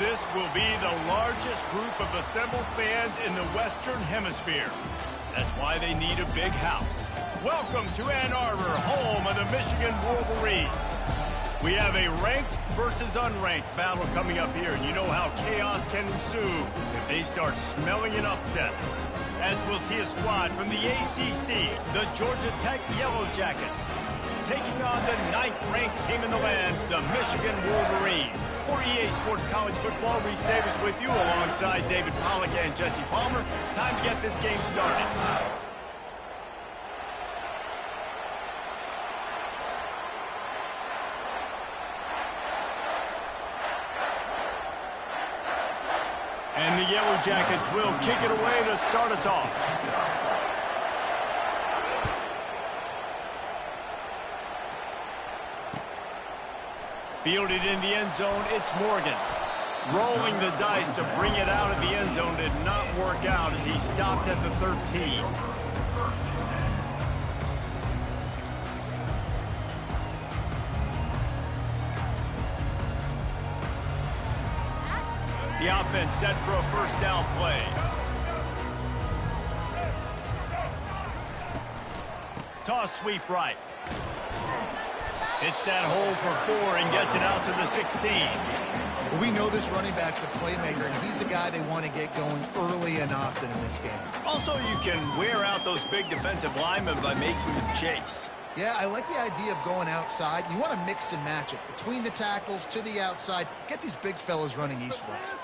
This will be the largest group of assembled fans in the Western Hemisphere. That's why they need a big house. Welcome to Ann Arbor, home of the Michigan Wolverines. We have a ranked versus unranked battle coming up here, and you know how chaos can ensue if they start smelling an upset. As we'll see a squad from the ACC, the Georgia Tech Yellow Jackets, taking on the 9th-ranked team in the land, the Michigan Wolverines. For EA Sports College Football, Reese Davis with you alongside David Pollack and Jesse Palmer. Time to get this game started. And the Yellow Jackets will kick it away to start us off. Fielded in the end zone, it's Morgan. Rolling the dice to bring it out of the end zone did not work out as he stopped at the 13. The offense set for a first down play. Toss sweep right. It's that hole for 4 and gets it out to the 16. Well, we know this running back's a playmaker, and he's a guy they want to get going early and often in this game. Also, you can wear out those big defensive linemen by making them chase. Yeah, I like the idea of going outside. You want to mix and match it. Between the tackles, to the outside, get these big fellas running east-west.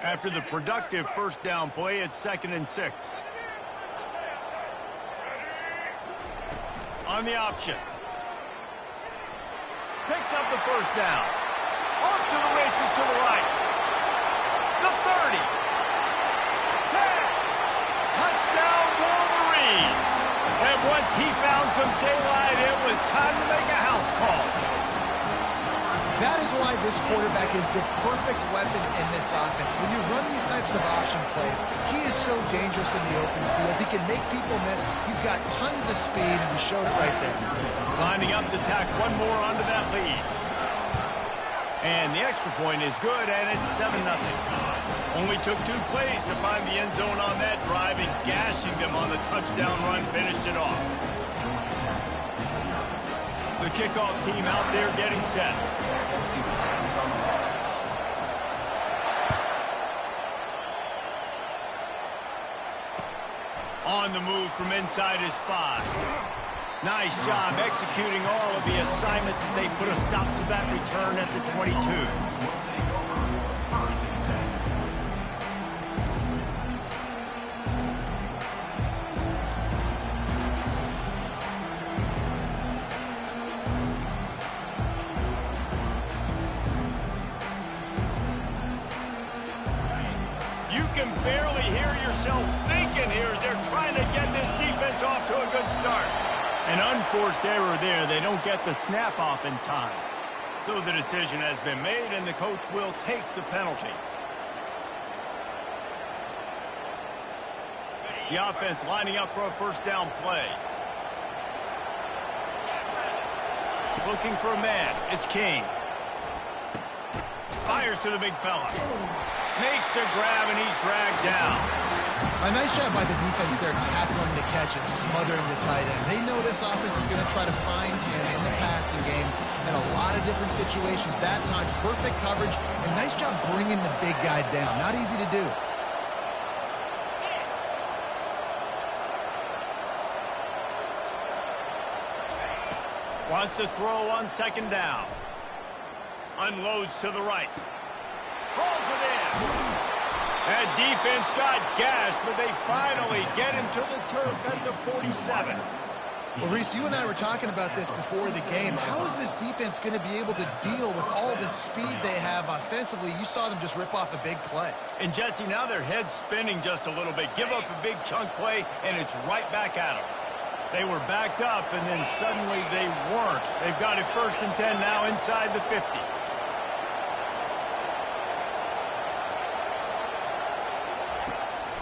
After the productive first down play, it's 2nd and 6. On the option. Picks up the first down. Off to the races to the right. The 30. 10. Touchdown Wolverines. And once he found some daylight, it was time to make a house call. That is why this quarterback is the perfect weapon in this offense. When you run these types of option plays, he is so dangerous in the open field. He can make people miss. He's got tons of speed, and he showed it right there. Lining up to tack one more onto that lead. And the extra point is good, and it's 7-0. Only took 2 plays to find the end zone on that drive, and gashing them on the touchdown run finished it off. The kickoff team out there getting set. On the move from inside his 5. Nice job executing all of the assignments as they put a stop to that return at the 22. You can barely hear yourself thinking here as they're trying to get this defense off to a good start. An unforced error there. They don't get the snap off in time. So the decision has been made, and the coach will take the penalty. The offense lining up for a first down play. Looking for a man. It's King. Fires to the big fella. Makes the grab, and he's dragged down. A nice job by the defense there tackling the catch and smothering the tight end. They know this offense is going to try to find him in the passing game in a lot of different situations. That time, perfect coverage, and nice job bringing the big guy down. Not easy to do. Wants to throw on 2nd down. Unloads to the right. Pulls it in. That defense got gashed, but they finally get him to the turf at the 47. Well, Reese, you and I were talking about this before the game. How is this defense going to be able to deal with all the speed they have offensively? You saw them just rip off a big play. And, Jesse, now their head's spinning just a little bit. Give up a big chunk play, and it's right back at them. They were backed up, and then suddenly they weren't. They've got it 1st and 10 now inside the 50.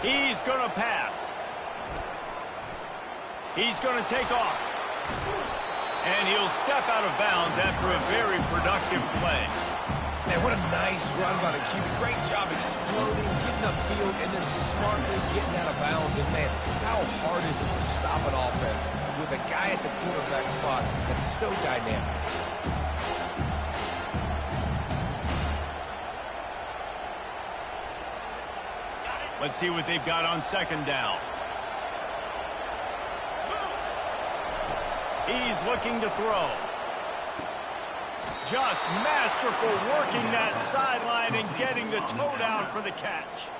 He's going to pass. He's going to take off. And he'll step out of bounds after a very productive play. Man, what a nice run by the QB. Great job exploding, getting upfield, and then smartly getting out of bounds. And, man, how hard is it to stop an offense with a guy at the quarterback spot that's so dynamic? Let's see what they've got on second down. He's looking to throw. Just masterful working that sideline and getting the toe down for the catch.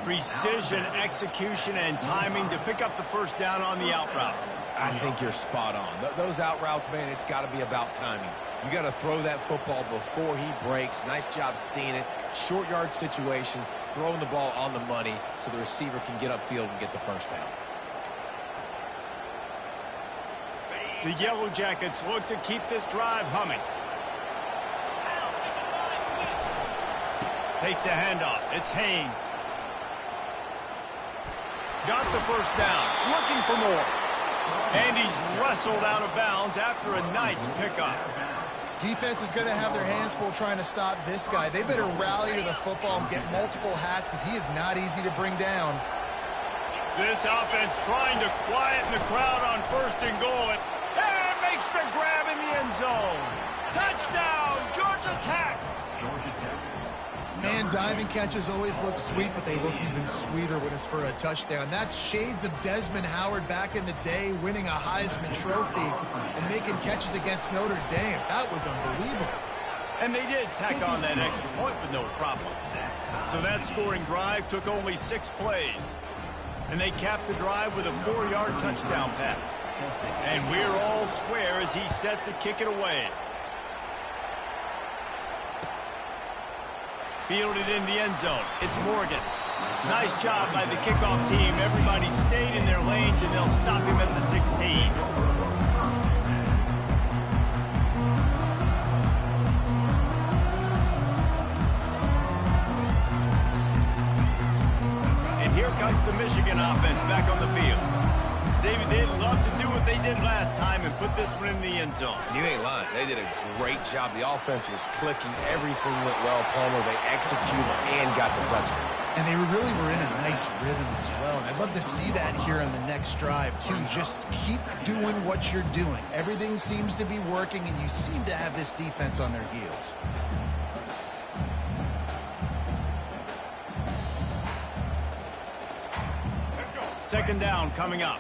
Precision, execution, and timing to pick up the first down on the out route. I think you're spot on. Those out routes, man, it's got to be about timing. You got to throw that football before he breaks. Nice job seeing it. Short yard situation, throwing the ball on the money so the receiver can get upfield and get the first down. The Yellow Jackets look to keep this drive humming. Takes the handoff. It's Haynes. Got the first down. Looking for more. And he's wrestled out of bounds after a nice pickup. Defense is going to have their hands full trying to stop this guy. They better rally to the football and get multiple hats because he is not easy to bring down. This offense trying to quieten the crowd on first and goal. And makes the grab in the end zone. Touchdown, Georgia Tech. Man, diving catches always look sweet, but they look even sweeter when it's for a touchdown. That's shades of Desmond Howard back in the day, winning a Heisman Trophy and making catches against Notre Dame. That was unbelievable. And they did tack on that extra point with no problem. So that scoring drive took only 6 plays. And they capped the drive with a 4-yard touchdown pass. And we're all square as he's set to kick it away. Fielded in the end zone. It's Morgan. Nice job by the kickoff team. Everybody stayed in their lanes, and they'll stop him at the 16. And here comes the Michigan offense back on the field. David, they'd love to do what they did last time and put this one in the end zone. You ain't lying. They did a great job. The offense was clicking. Everything went well, Palmer. They executed and got the touchdown. And they really were in a nice rhythm as well. And I'd love to see that here on the next drive, too. Just keep doing what you're doing. Everything seems to be working, and you seem to have this defense on their heels. Second down coming up.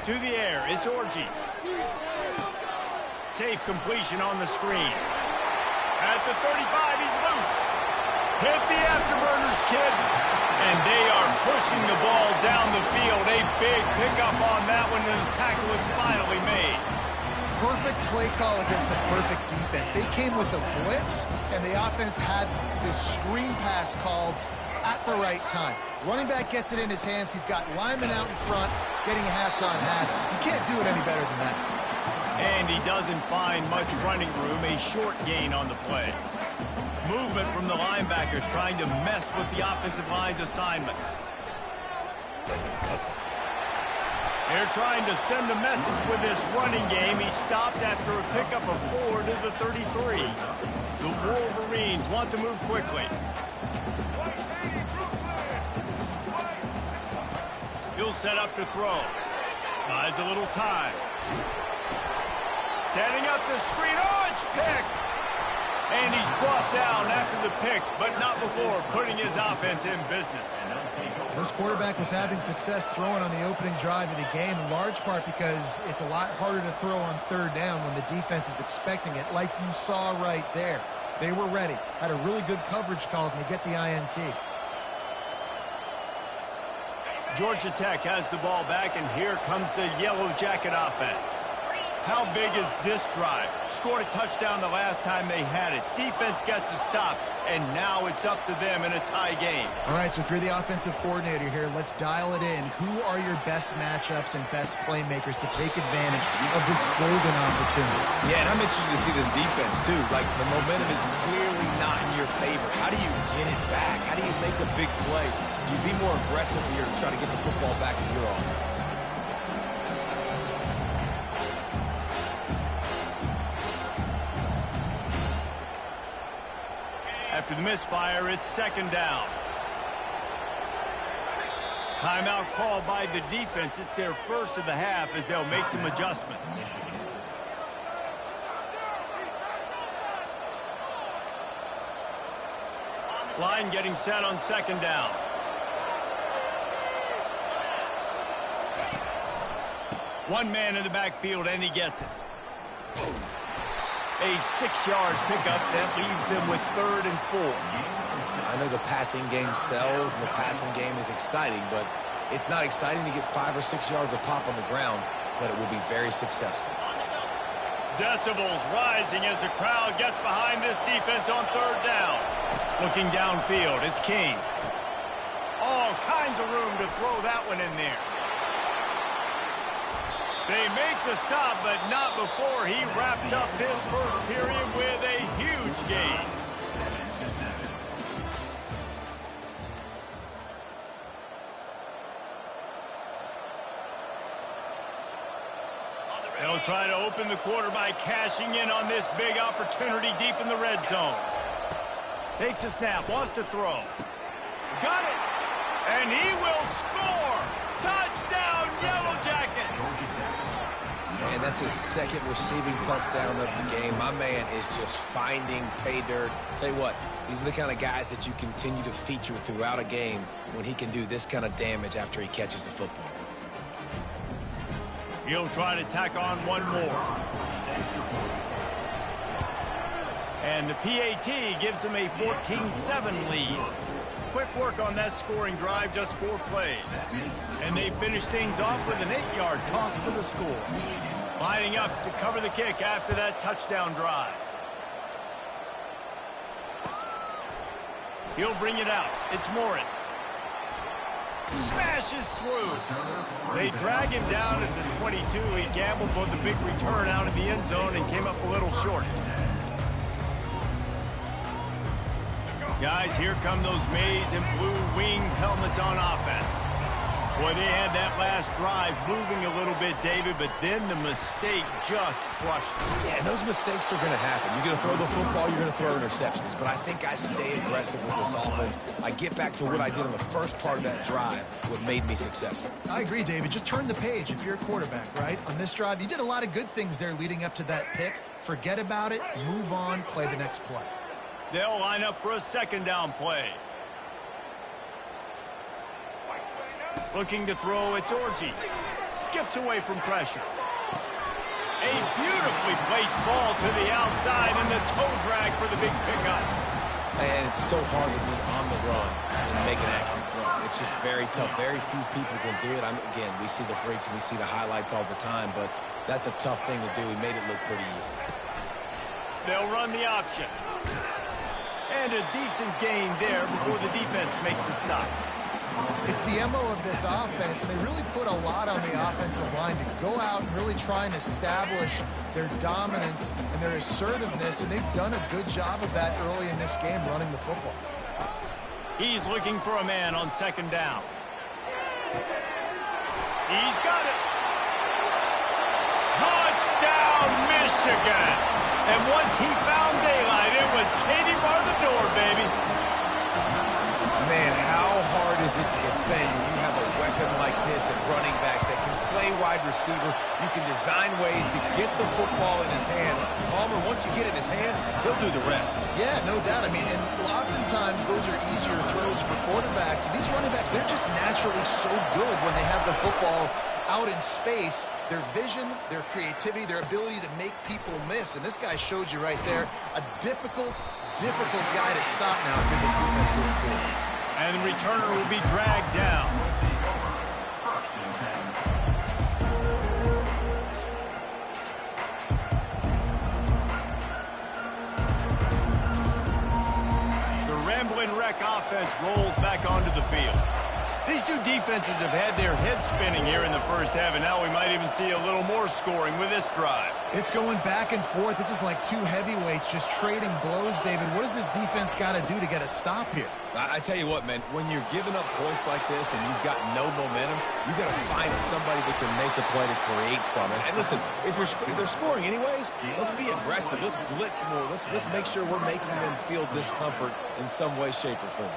To the air, it's Orji. Safe completion on the screen. At the 35, he's loose. Hit the afterburners, kid. And they are pushing the ball down the field. A big pickup on that one, and the tackle is finally made. Perfect play call against the perfect defense. They came with a blitz, and the offense had this screen pass called at the right time. Running back gets it in his hands. He's got linemen out in front, getting hats on hats. You can't do it any better than that. And he doesn't find much running room, a short gain on the play. Movement from the linebackers trying to mess with the offensive line's assignments. They're trying to send a message with this running game. He stopped after a pickup of 4 to the 33. The Wolverines want to move quickly. He'll set up to throw. Buys a little time. Setting up the screen. Oh, it's picked. And he's brought down after the pick, but not before putting his offense in business. This quarterback was having success throwing on the opening drive of the game, in large part because it's a lot harder to throw on third down when the defense is expecting it, like you saw right there. They were ready, had a really good coverage called, and they get the INT. Georgia Tech has the ball back, and here comes the Yellow Jacket offense. How big is this drive? Scored a touchdown the last time they had it. Defense gets a stop, and now it's up to them in a tie game. All right, so if you're the offensive coordinator here, let's dial it in. Who are your best matchups and best playmakers to take advantage of this golden opportunity? Yeah, and I'm interested to see this defense, too. Like, the momentum is clearly not in your favor. How do you get it back? How do you make a big play? Do you be more aggressive here to try to get the football back to your offense? After the misfire, it's second down. Timeout called by the defense. It's their first of the half as they'll make some adjustments. Line getting set on second down. One man in the backfield, and he gets it. A 6-yard pickup that leaves them with 3rd and 4. I know the passing game sells and the passing game is exciting, but it's not exciting to get 5 or 6 yards a pop on the ground, but it will be very successful. Decibels rising as the crowd gets behind this defense on 3rd down. Looking downfield, it's King. All kinds of room to throw that one in there. They make the stop, but not before he wraps up his first period with a huge gain. They'll try to open the quarter by cashing in on this big opportunity deep in the red zone. Takes a snap, wants to throw. Got it! And he will score! Touchdown, Yellow Jackets! And that's his second receiving touchdown of the game. My man is just finding pay dirt. Tell you what, these are the kind of guys that you continue to feature throughout a game when he can do this kind of damage after he catches the football. He'll try to tack on one more. And the PAT gives him a 14-7 lead. Quick work on that scoring drive, just 4 plays. And they finish things off with an 8-yard toss for the score. Lining up to cover the kick after that touchdown drive. He'll bring it out. It's Morris. Smashes through. They drag him down at the 22. He gambled for the big return out of the end zone and came up a little short. Guys, here come those maize and blue winged helmets on offense. Boy, they had that last drive moving a little bit, David, but then the mistake just crushed them. Yeah, and those mistakes are going to happen. You're going to throw the football, you're going to throw interceptions. But I think I stay aggressive with this offense. I get back to what I did on the first part of that drive, what made me successful. I agree, David. Just turn the page if you're a quarterback, right? On this drive, you did a lot of good things there leading up to that pick. Forget about it, move on, play the next play. They'll line up for a second down play. Looking to throw, it's Orji. Skips away from pressure. A beautifully placed ball to the outside and the toe drag for the big pickup. And it's so hard to be on the run and make an accurate throw. It's just very tough. Very few people can do it. Again, we see the freaks and we see the highlights all the time, but that's a tough thing to do. He made it look pretty easy. They'll run the option. And a decent gain there before the defense makes the stop. It's the MO of this offense, and they really put a lot on the offensive line to go out and really try and establish their dominance and their assertiveness, and they've done a good job of that early in this game running the football. He's looking for a man on second down. He's got it. Touchdown, Michigan! And once he found daylight, it was Katie bar the door, baby. Man, how hard is it to defend when you have a weapon like this at running back that can play wide receiver? You can design ways to get the football in his hand. Palmer, once you get it in his hands, he'll do the rest. Yeah, no doubt. I mean, and oftentimes those are easier throws for quarterbacks. These running backs, they're just naturally so good when they have the football out in space. Their vision, their creativity, their ability to make people miss. And this guy showed you right there a difficult guy to stop now for this defense moving forward. And the returner will be dragged down. wreck offense rolls back onto the field. These two defenses have had their heads spinning here in the first half, and now we might even see a little more scoring with this drive. It's going back and forth. This is like two heavyweights just trading blows, David. What does this defense got to do to get a stop here? I tell you what, man, when you're giving up points like this and you've got no momentum, you got to find somebody that can make a play to create something. And listen, if they're scoring anyways, let's be aggressive. Let's blitz more. Let's make sure we're making them feel discomfort in some way, shape, or form.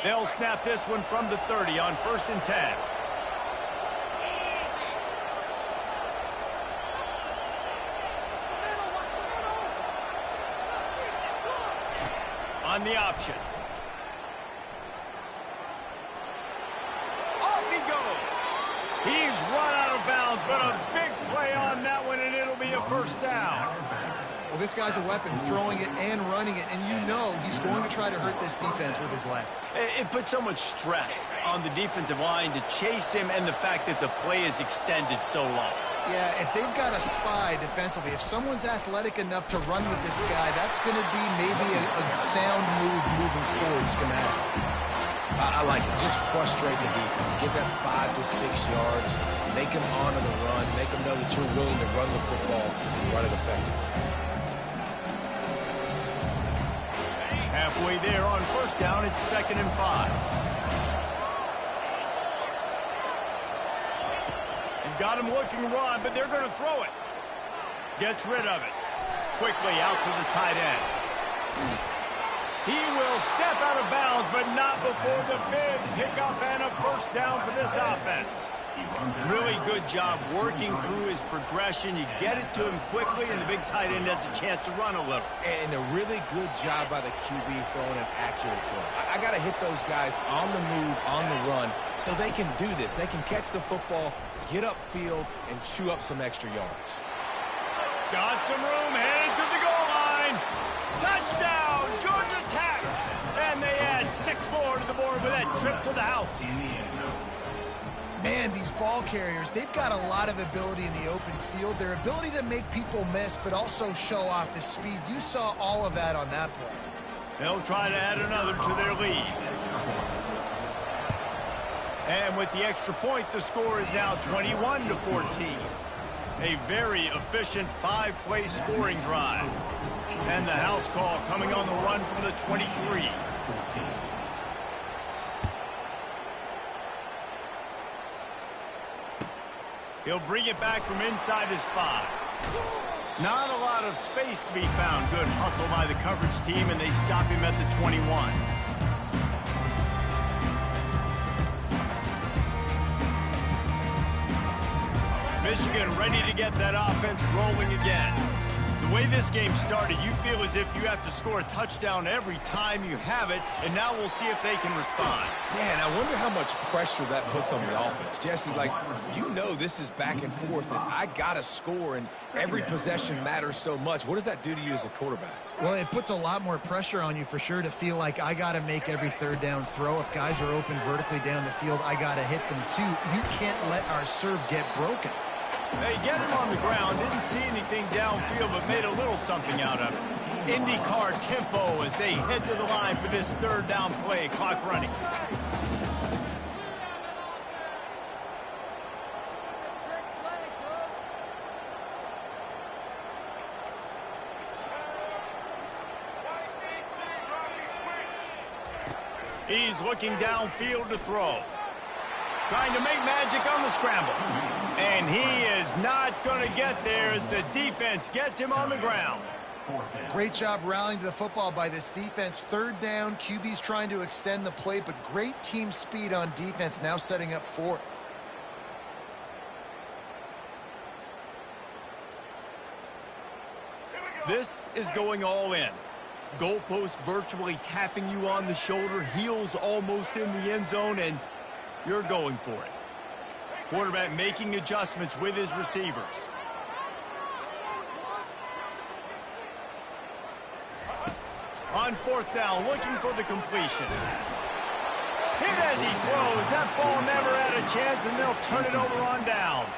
They'll snap this one from the 30 on 1st and 10. On the option. Off he goes. He's run out of bounds, but a big play on that one, and it'll be a first down. Well, this guy's a weapon, throwing it and running it, and you know he's going to try to hurt this defense with his legs. It puts so much stress on the defensive line to chase him, and the fact that the play is extended so long. Yeah, if they've got a spy defensively, if someone's athletic enough to run with this guy, that's going to be maybe a sound move moving forward schematic. I like it. Just frustrate the defense. Get that 5 to 6 yards. Make them honor the run. Make them know that you're willing to run the football and run it effectively. Halfway there on 1st down, it's 2nd and 5. You've got him looking run, but they're going to throw it. Gets rid of it. Quickly out to the tight end. He will step out of bounds, but not before the big pickup and a first down for this offense. Really good job working through his progression. You get it to him quickly, and the big tight end has a chance to run a little. And a really good job by the QB throwing an accurate throw. I got to hit those guys on the move, on the run, so they can do this. They can catch the football, get upfield, and chew up some extra yards. Got some room, headed to the goal line. Touchdown, Georgia Tech. And they add 6 more to the board with that trip to the house. Man, these ball carriers, they've got a lot of ability in the open field. Their ability to make people miss, but also show off the speed. You saw all of that on that play. They'll try to add another to their lead. And with the extra point, the score is now 21 to 14. A very efficient 5-play scoring drive. And the house call coming on the run from the 23. He'll bring it back from inside his 5. Not a lot of space to be found. Good hustle by the coverage team, and they stop him at the 21. Michigan ready to get that offense rolling again. The way this game started, you feel as if you have to score a touchdown every time you have it, and now we'll see if they can respond. Yeah, and I wonder how much pressure that puts on the offense. Jesse, like, you know this is back and forth, and I got to score, and every possession matters so much. What does that do to you as a quarterback? Well, it puts a lot more pressure on you for sure to feel like I got to make every 3rd down throw. If guys are open vertically down the field, I got to hit them too. You can't let our serve get broken. They get him on the ground, didn't see anything downfield, but made a little something out of it. IndyCar tempo as they head to the line for this 3rd down play. Clock running. He's looking downfield to throw. Trying to make magic on the scramble. And he is not going to get there as the defense gets him on the ground. Great job rallying to the football by this defense. 3rd down, QB's trying to extend the play, but great team speed on defense, now setting up 4th. This is going all in. Goalpost virtually tapping you on the shoulder, heels almost in the end zone, and you're going for it. Quarterback making adjustments with his receivers. On 4th down, looking for the completion. Hit as he throws. That ball never had a chance, and they'll turn it over on downs.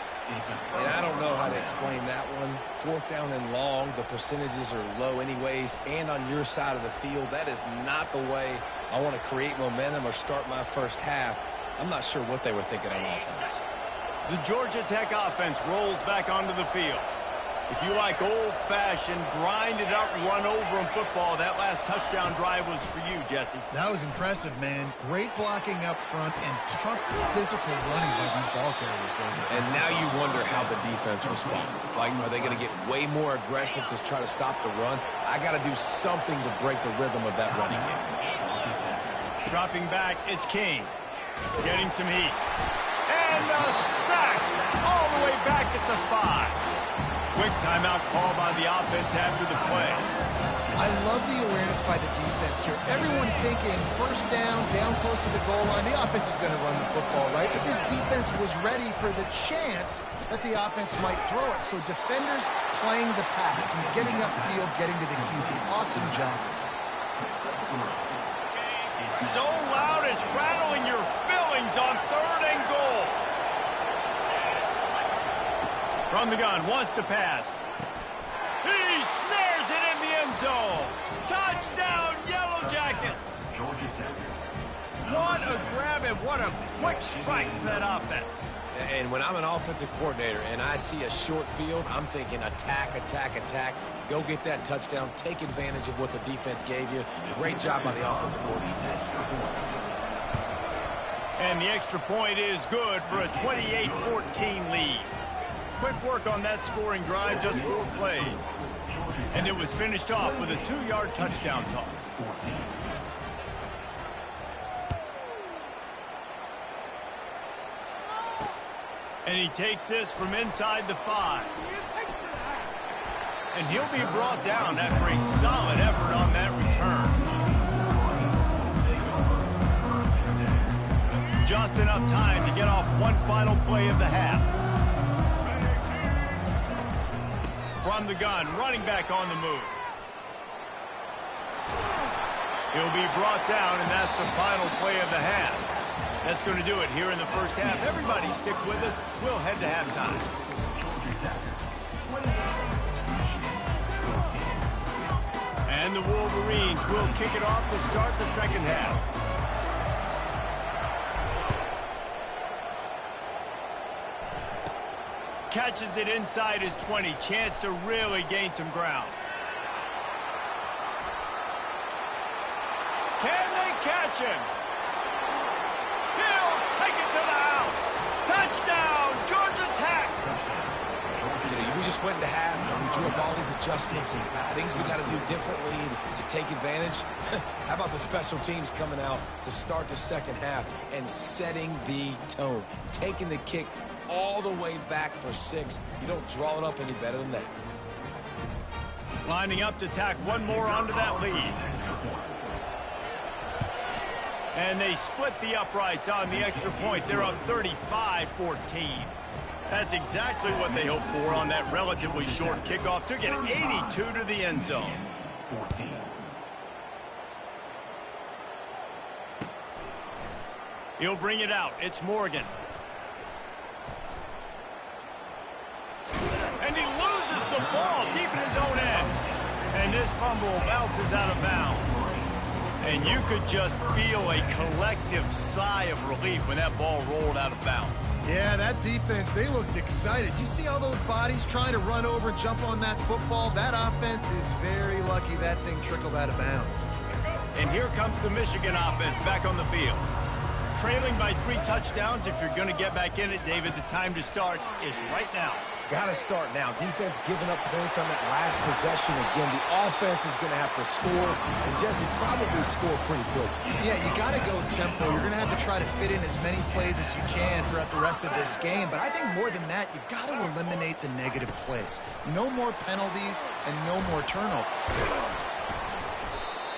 And I don't know how to explain that one. 4th down and long, the percentages are low anyways, and on your side of the field, that is not the way I want to create momentum or start my first half. I'm not sure what they were thinking on offense. The Georgia Tech offense rolls back onto the field. If you like old-fashioned, grind-it-up, run-over-'em football, that last touchdown drive was for you, Jesse. That was impressive, man. Great blocking up front and tough physical running by these ball carriers. And now you wonder how the defense responds. Like, are they going to get way more aggressive to try to stop the run? I got to do something to break the rhythm of that running game. Dropping back, it's King. Getting some heat. And a sack all the way back at the 5. Quick timeout call by the offense after the play. I love the awareness by the defense here. Everyone thinking first down close to the goal line. The offense is going to run the football, right? But this defense was ready for the chance that the offense might throw it. So defenders playing the pass and getting upfield, getting to the QB. Awesome job. So loud it's rattling your fillings on 3rd and goal. From the gun, wants to pass. He snares it in the end zone. Touchdown, Yellow Jackets. What a grab and what a quick strike for that offense. And when I'm an offensive coordinator and I see a short field, I'm thinking attack, attack, attack. Go get that touchdown. Take advantage of what the defense gave you. Great job by the offensive coordinator. And the extra point is good for a 28-14 lead. Quick work on that scoring drive, just 4 plays. And it was finished off with a 2-yard touchdown toss. And he takes this from inside the 5. And he'll be brought down after a solid effort on that return. Just enough time to get off one final play of the half. From the gun, running back on the move. He'll be brought down, and that's the final play of the half. That's going to do it here in the first half. Everybody stick with us. We'll head to halftime. And the Wolverines will kick it off to start the second half. Catches it inside his 20. Chance to really gain some ground. Can they catch him? He'll take it to the house. Touchdown, Georgia Tech. We just went into half and we drew up all these adjustments and things we got to do differently to take advantage. How about the special teams coming out to start the second half and setting the tone, taking the kick all the way back for 6. You don't draw it up any better than that. Lining up to tack one more onto that lead. And they split the uprights on the extra point. They're up 35-14. That's exactly what they hoped for on that relatively short kickoff. Took it 82 to the end zone. He'll bring it out. It's Morgan. And he loses the ball deep in his own end. And this fumble bounces out of bounds. And you could just feel a collective sigh of relief when that ball rolled out of bounds. Yeah, that defense, they looked excited. You see all those bodies trying to run over, jump on that football? That offense is very lucky that thing trickled out of bounds. And here comes the Michigan offense back on the field. Trailing by 3 touchdowns. If you're going to get back in it, David, the time to start is right now. Got to start now. Defense giving up points on that last possession again. The offense is going to have to score, and Jesse probably score pretty quick. Yeah, you got to go tempo. You're going to have to try to fit in as many plays as you can throughout the rest of this game. But I think more than that, you got to eliminate the negative plays. No more penalties and no more turnovers.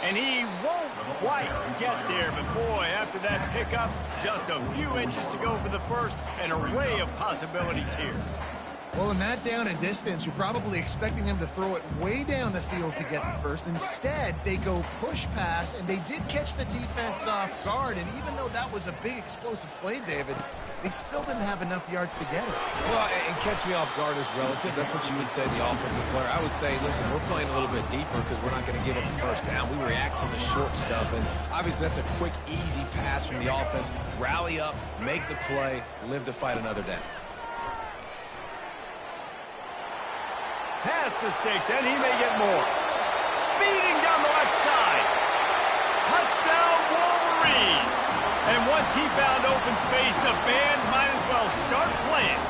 And he won't quite get there, but boy, after that pickup, just a few inches to go for the first, an array of possibilities here. Well, in that down and distance, you're probably expecting him to throw it way down the field to get the first. Instead, they go push pass, and they did catch the defense off guard. And even though that was a big explosive play, David, they still didn't have enough yards to get it. Well, and catch me off guard is relative. That's what you would say, the offensive player. I would say, listen, we're playing a little bit deeper because we're not going to give up the first down. We react to the short stuff, and obviously that's a quick, easy pass from the offense. Rally up, make the play, live to fight another down. Past the sticks, and he may get more. Speeding down the left side. Touchdown, Wolverines. And once he found open space, the band might as well start playing.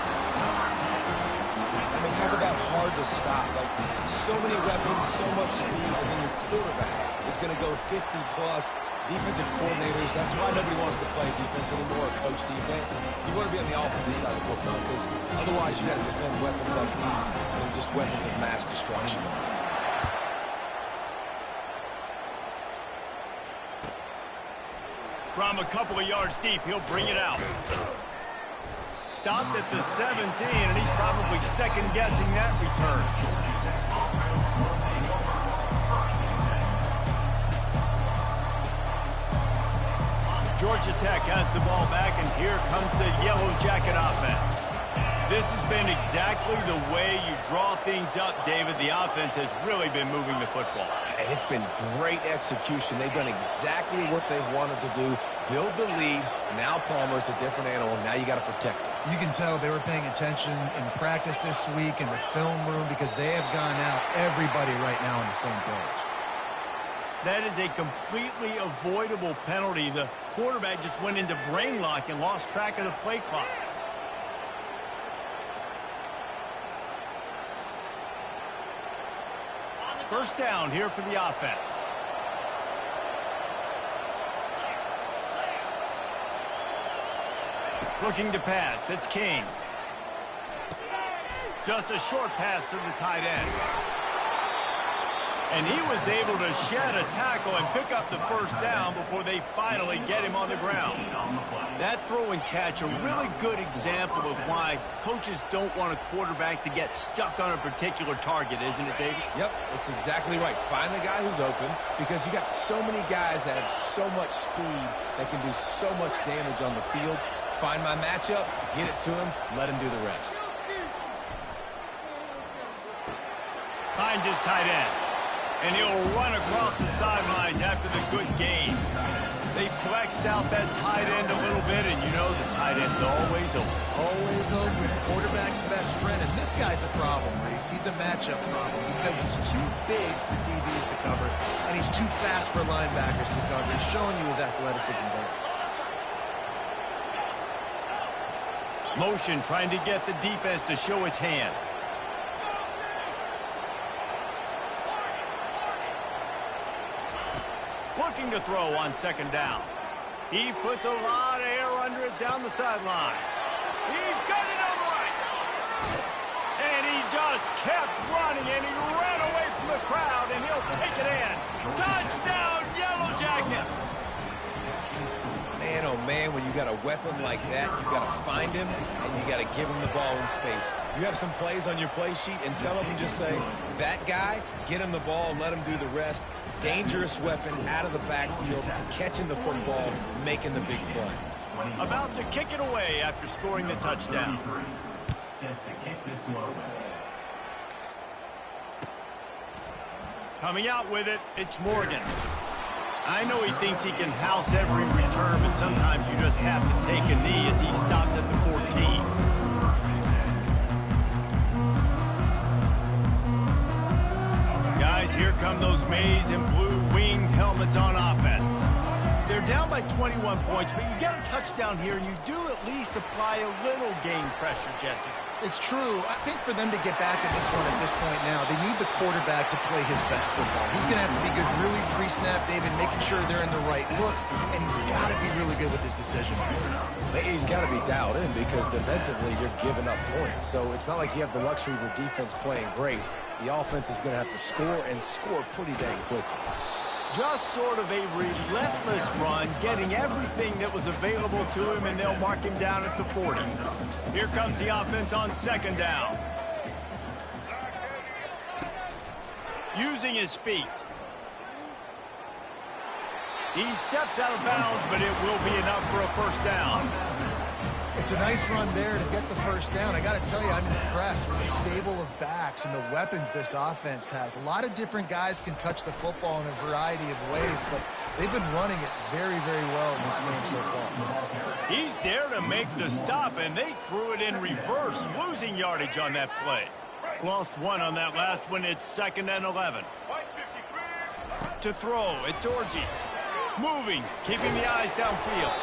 I mean, talk about hard to stop. Like, so many weapons, so much speed, and then your quarterback is going to go 50-plus. Defensive coordinators, that's why nobody wants to play defense anymore, coach defense. You want to be on the offensive side of the football because otherwise you got to defend weapons like these and they're just weapons of mass destruction. From a couple of yards deep, he'll bring it out. Stopped at the 17, and he's probably second-guessing that return. Georgia Tech has the ball back, and here comes the Yellow Jacket offense. This has been exactly the way you draw things up, David. The offense has really been moving the football. And it's been great execution. They've done exactly what they've wanted to do. Build the lead. Now Palmer's a different animal. Now you got to protect it. You can tell they were paying attention in practice this week in the film room because they have gone out everybody right now on the same page. That is a completely avoidable penalty. The quarterback just went into brain lock and lost track of the play clock. First down here for the offense. Looking to pass. It's King. Just a short pass to the tight end. And he was able to shed a tackle and pick up the first down before they finally get him on the ground. That throw and catch, a really good example of why coaches don't want a quarterback to get stuck on a particular target, isn't it, David? Yep, that's exactly right. Find the guy who's open because you got so many guys that have so much speed that can do so much damage on the field. Find my matchup, get it to him, let him do the rest. Finds his tight end. And he'll run across the sidelines after the good game. They flexed out that tight end a little bit, and you know the tight end's always open. Always open. Quarterback's best friend. And this guy's a problem, Reese. He's a matchup problem because he's too big for DBs to cover, and he's too fast for linebackers to cover. He's showing you his athleticism there. Motion trying to get the defense to show his hand. Looking to throw on second down. He puts a lot of air under it down the sideline. He's got it over right. And he just kept running, and he ran away from the crowd, and he'll take it in. Touchdown, Yellow Jackets! Man, oh man, when you got a weapon like that, you got to find him, and you got to give him the ball in space. You have some plays on your play sheet, and some of them just say, that guy, get him the ball and let him do the rest. Dangerous weapon out of the backfield, catching the football, making the big play. About to kick it away after scoring the touchdown. Coming out with it, it's Morgan. I know he thinks he can house every return, but sometimes you just have to take a knee as he stopped at the 14. Guys, here come those maize and blue winged helmets on offense. They're down by 21 points, but you get a touchdown here, and you do at least apply a little game pressure, Jesse. It's true. I think for them to get back in this one at this point now, they need the quarterback to play his best football. He's going to have to be good really pre-snap, David, making sure they're in the right looks, and he's got to be really good with his decision. He's got to be dialed in because defensively you're giving up points. So it's not like you have the luxury for defense playing great. The offense is going to have to score and score pretty dang quickly. Just sort of a relentless run, getting everything that was available to him, and they'll mark him down at the 40. Here comes the offense on second down. using his feet. He steps out of bounds, but it will be enough for a first down. It's a nice run there to get the first down. I got to tell you, I'm impressed with the stable of backs and the weapons this offense has. A lot of different guys can touch the football in a variety of ways, but they've been running it very, very well in this game so far. He's there to make the stop, and they threw it in reverse, losing yardage on that play. Lost one on that last one. It's 2nd and 11. To throw, it's Orji. Moving, keeping the eyes downfield.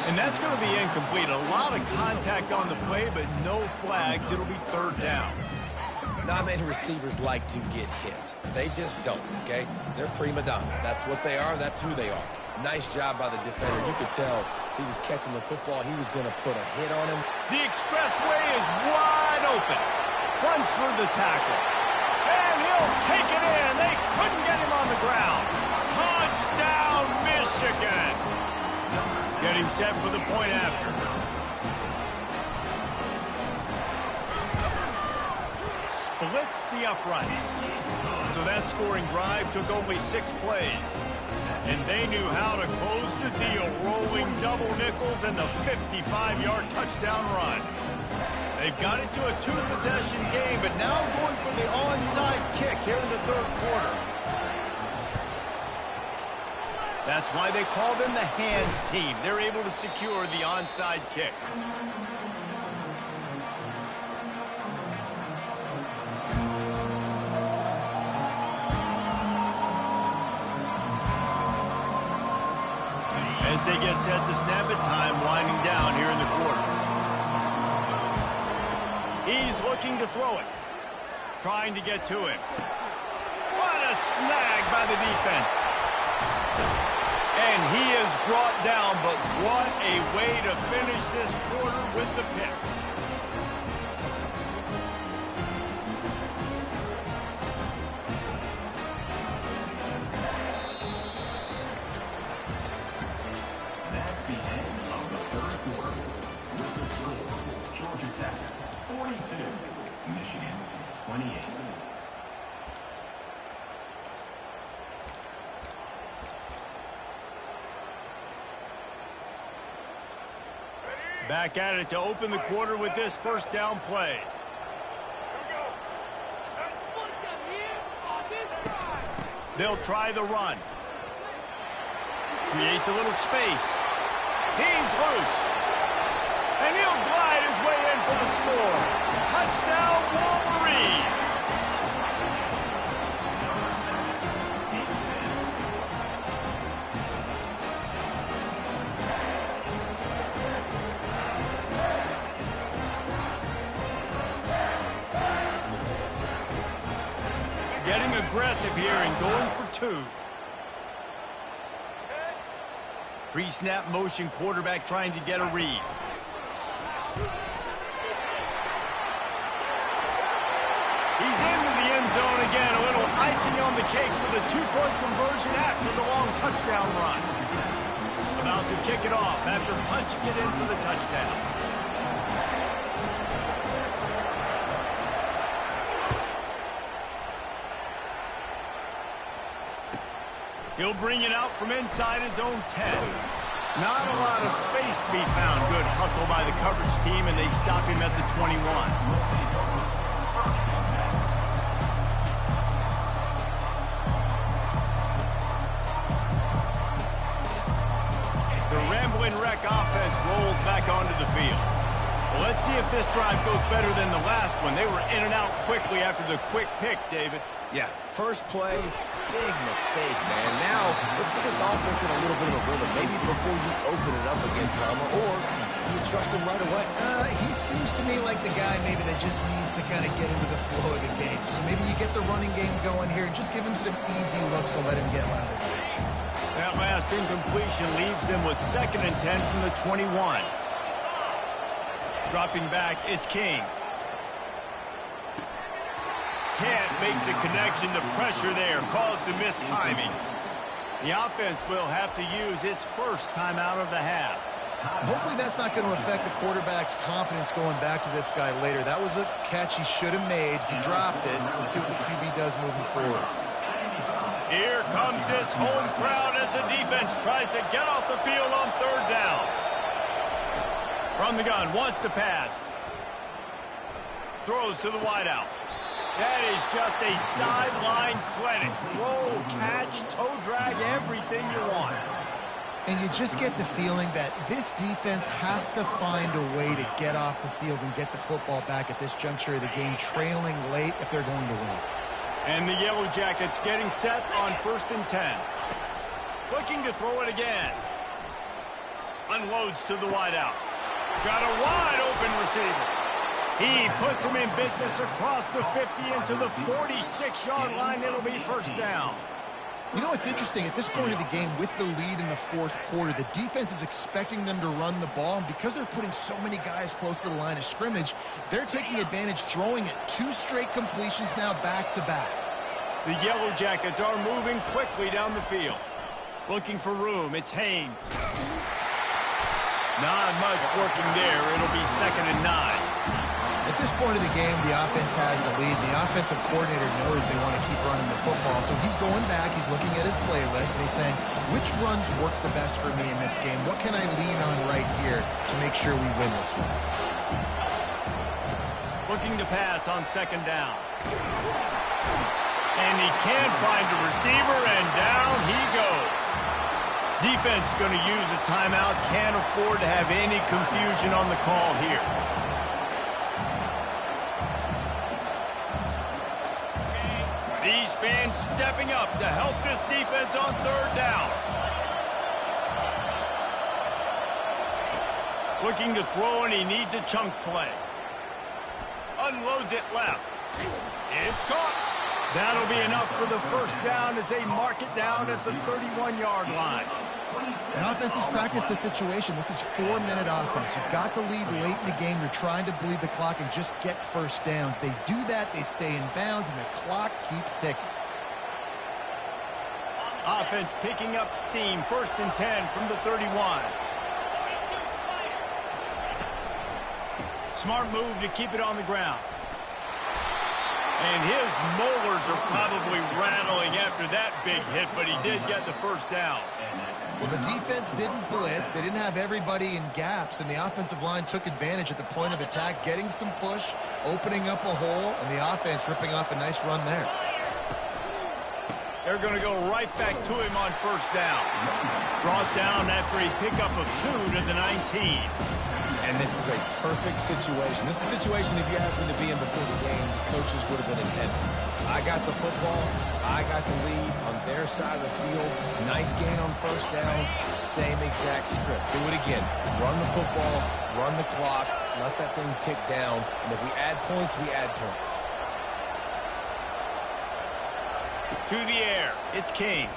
And that's going to be incomplete. A lot of contact on the play, but no flags. It'll be 3rd down. Not many receivers like to get hit. They just don't, okay? They're prima donnas. That's what they are. That's who they are. Nice job by the defender. You could tell he was catching the football. He was going to put a hit on him. The expressway is wide open. Runs through the tackle. And he'll take it in. They couldn't get him on the ground. Touchdown, Michigan. Getting set for the point after. Splits the uprights. So that scoring drive took only 6 plays. And they knew how to close the deal, rolling double nickels and the 55-yard touchdown run. They've got it to a 2-possession game, but now going for the onside kick here in the 3rd quarter. That's why they call them the hands team. They're able to secure the onside kick. As they get set to snap it, time winding down here in the quarter. He's looking to throw it. Trying to get to him. What a snag by the defense. And he is brought down, but what a way to finish this quarter with the pick. That's the end of the 3rd quarter. With the score, Georgia Tech 42, Michigan 28. Back at it to open the quarter with this 1st down play. They'll try the run. Creates a little space. He's loose. And he'll glide his way in for the score. Touchdown, Wolverines! Getting aggressive here and going for 2. Pre-snap motion, quarterback trying to get a read. He's into the end zone again. A little icing on the cake for the 2-point conversion after the long touchdown run. About to kick it off after punching it in for the touchdown. He'll bring it out from inside his own 10. Not a lot of space to be found. Good hustle by the coverage team, and they stop him at the 21. The rambling wreck offense rolls back onto the field. Well, let's see if this drive goes better than the last one. They were in and out quickly after the quick pick, David. Yeah, first play, big mistake, man. Now, let's get this offense in a little bit of a rhythm. Maybe before you open it up again, Palmer, or do you trust him right away? He seems to me like the guy maybe that just needs to kind of get into the flow of the game. So maybe you get the running game going here and just give him some easy looks to let him get louder. That last incompletion leaves them with 2nd and 10 from the 21. Dropping back, it's King. Can't make the connection. The pressure there caused the mistiming. The offense will have to use its first timeout of the half. Hopefully that's not going to affect the quarterback's confidence going back to this guy later. That was a catch he should have made. He dropped it. Let's see what the QB does moving forward. Here comes this home crowd as the defense tries to get off the field on third down. From the gun, wants to pass. Throws to the wideout. That is just a sideline clinic. Throw, catch, toe drag, everything you want. And you just get the feeling that this defense has to find a way to get off the field and get the football back at this juncture of the game, trailing late if they're going to win. And the Yellow Jackets getting set on 1st and 10. Looking to throw it again. Unloads to the wideout. Got a wide open receiver. He puts him in business across the 50 into the 46-yard line. It'll be first down. You know, it's interesting. At this point of the game, with the lead in the fourth quarter, the defense is expecting them to run the ball. And because they're putting so many guys close to the line of scrimmage, they're taking advantage, throwing it 2 straight completions now back-to-back. The Yellow Jackets are moving quickly down the field. Looking for room. It's Haynes. Not much working there. It'll be 2nd and 9. At this point of the game, the offense has the lead. The offensive coordinator knows they want to keep running the football, so he's going back, he's looking at his playlist, and he's saying, which runs work the best for me in this game? What can I lean on right here to make sure we win this one? Looking to pass on 2nd down. And he can't find a receiver, and down he goes. Defense going to use a timeout. Can't afford to have any confusion on the call here. These fans stepping up to help this defense on 3rd down. Looking to throw, and he needs a chunk play. Unloads it left. It's caught. That'll be enough for the first down as they mark it down at the 31-yard line. And offense has practiced the situation. This is 4-minute offense. You've got the lead late in the game. You're trying to bleed the clock and just get first downs. They do that, they stay in bounds, and the clock keeps ticking. Offense picking up steam. 1st and 10 from the 31. Smart move to keep it on the ground. And his molars are probably rattling after that big hit, but he did get the first down. Well, the defense didn't blitz. They didn't have everybody in gaps, and the offensive line took advantage at the point of attack, getting some push, opening up a hole, and the offense ripping off a nice run there. They're going to go right back to him on 1st down. Brought down after a pickup of 2 to the 19. And this is a perfect situation. This is a situation, if you asked me to be in before the game, the coaches would have been in heaven. I got the football. I got the lead on their side of the field. Nice gain on 1st down. Same exact script. Do it again. Run the football. Run the clock. Let that thing tick down. And if we add points, we add points. To the air. It's King.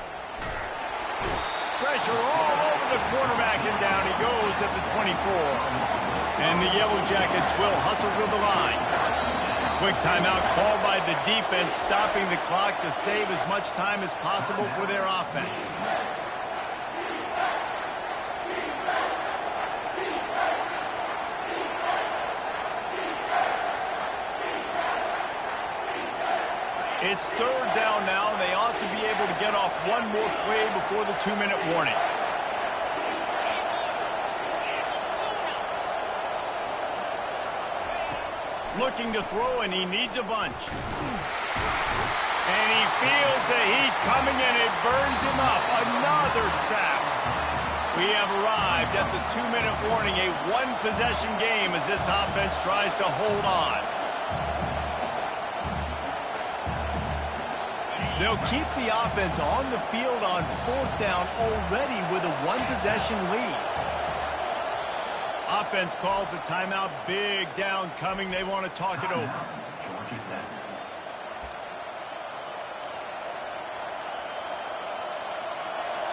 Pressure all over the quarterback, and down he goes at the 24. And the Yellow Jackets will hustle to the line. Quick timeout called by the defense, stopping the clock to save as much time as possible for their offense. It's 3rd down now, and they ought to be able to get off one more play before the 2-minute warning. Looking to throw, and he needs a bunch. And he feels the heat coming, and it burns him up. Another sack. We have arrived at the 2-minute warning, a one-possession game as this offense tries to hold on. They'll keep the offense on the field on 4th down already with a one-possession lead. Offense calls a timeout. Big down coming. They want to talk it over.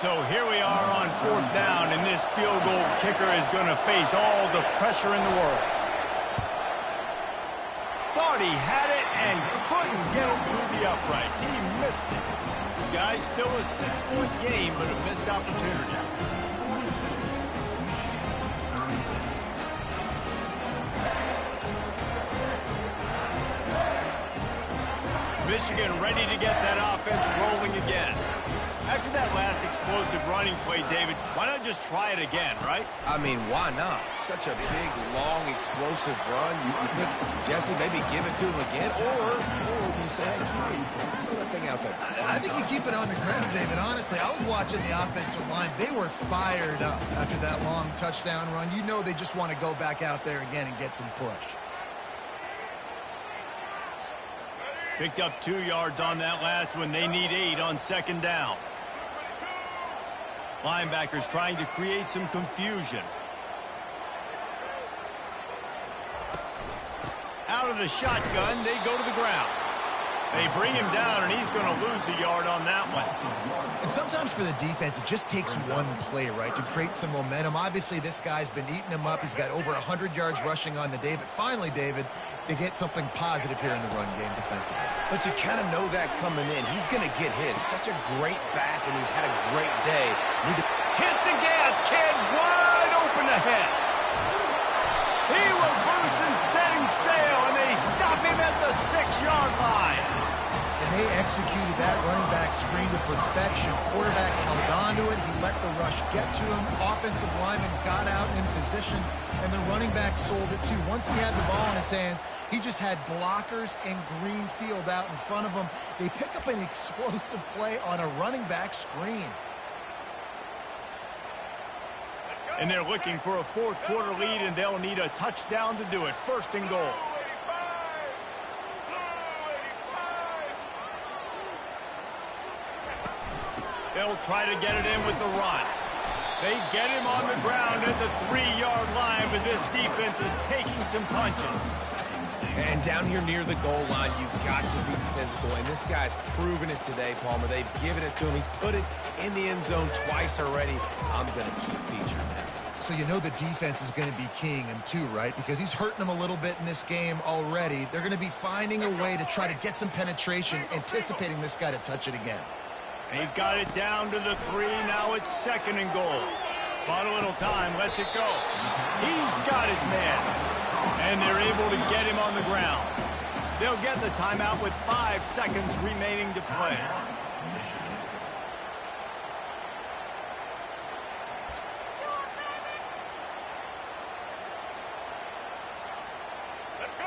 So here we are on 4th down, and this field goal kicker is going to face all the pressure in the world. Thought he had it and couldn't get it through the uprights. He missed it. Guys, still a 6-point game, but a missed opportunity. Michigan ready to get that offense rolling again. After that last explosive running play, David, why not just try it again, right? I mean, why not? Such a big, long, explosive run. You think, Jesse, maybe give it to him again? Or you say, hey, throw that thing out there. I think you keep it on the ground, David. Honestly, I was watching the offensive line. They were fired up after that long touchdown run. You know they just want to go back out there again and get some push. Picked up 2 yards on that last one. They need 8 on second down. Linebackers trying to create some confusion. Out of the shotgun, they go to the ground. They bring him down, and he's going to lose a yard on that one. And sometimes for the defense, it just takes one play, right, to create some momentum. Obviously, this guy's been eating him up. He's got over 100 yards rushing on the day. But finally, David, they get something positive here in the run game defensively. But you kind of know that coming in. He's going to get his. Such a great back, and he's had a great day. Hit the gas, kid. Wide open ahead. He was loose and setting sail, and they stop him at the 6-yard line. And they executed that running back screen to perfection. Quarterback held on to it. He let the rush get to him. Offensive lineman got out in position, and the running back sold it too. Once he had the ball in his hands, he just had blockers and green field out in front of him. They pick up an explosive play on a running back screen. And they're looking for a fourth-quarter lead, and they'll need a touchdown to do it. First and goal. They'll try to get it in with the run. They get him on the ground at the 3-yard line, but this defense is taking some punches. And down here near the goal line, you've got to be physical. And this guy's proven it today, Palmer. They've given it to him. He's put it in the end zone twice already. I'm going to keep featuring that. So you know the defense is going to be keying him too, right? Because he's hurting them a little bit in this game already. They're going to be finding a way to try to get some penetration, anticipating this guy to touch it again. They've got it down to the 3. Now it's second and goal. Bought a little time. Lets it go. He's got his man. And they're able to get him on the ground. They'll get the timeout with 5 seconds remaining to play.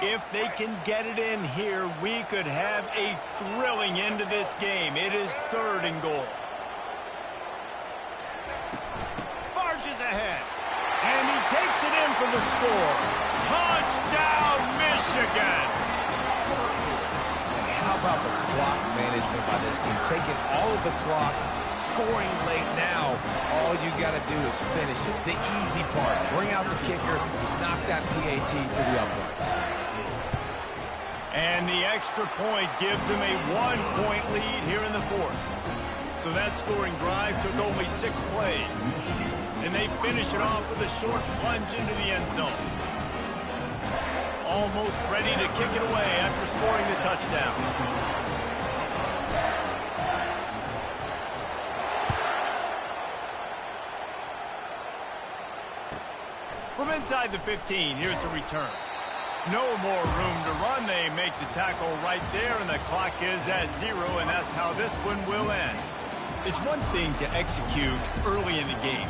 If they can get it in here, we could have a thrilling end to this game. It is third and goal. Barges ahead. And he takes it in for the score. Touchdown, Michigan! How about the clock management by this team? Taking all of the clock, scoring late now. All you got to do is finish it. The easy part. Bring out the kicker, knock that PAT through the uprights. And the extra point gives him a 1-point lead here in the fourth. So that scoring drive took only 6 plays. And they finish it off with a short plunge into the end zone. Almost ready to kick it away after scoring the touchdown. From inside the 15, here's the return. No more room to run. They make the tackle right there, and the clock is at 0, and that's how this one will end. It's one thing to execute early in the game.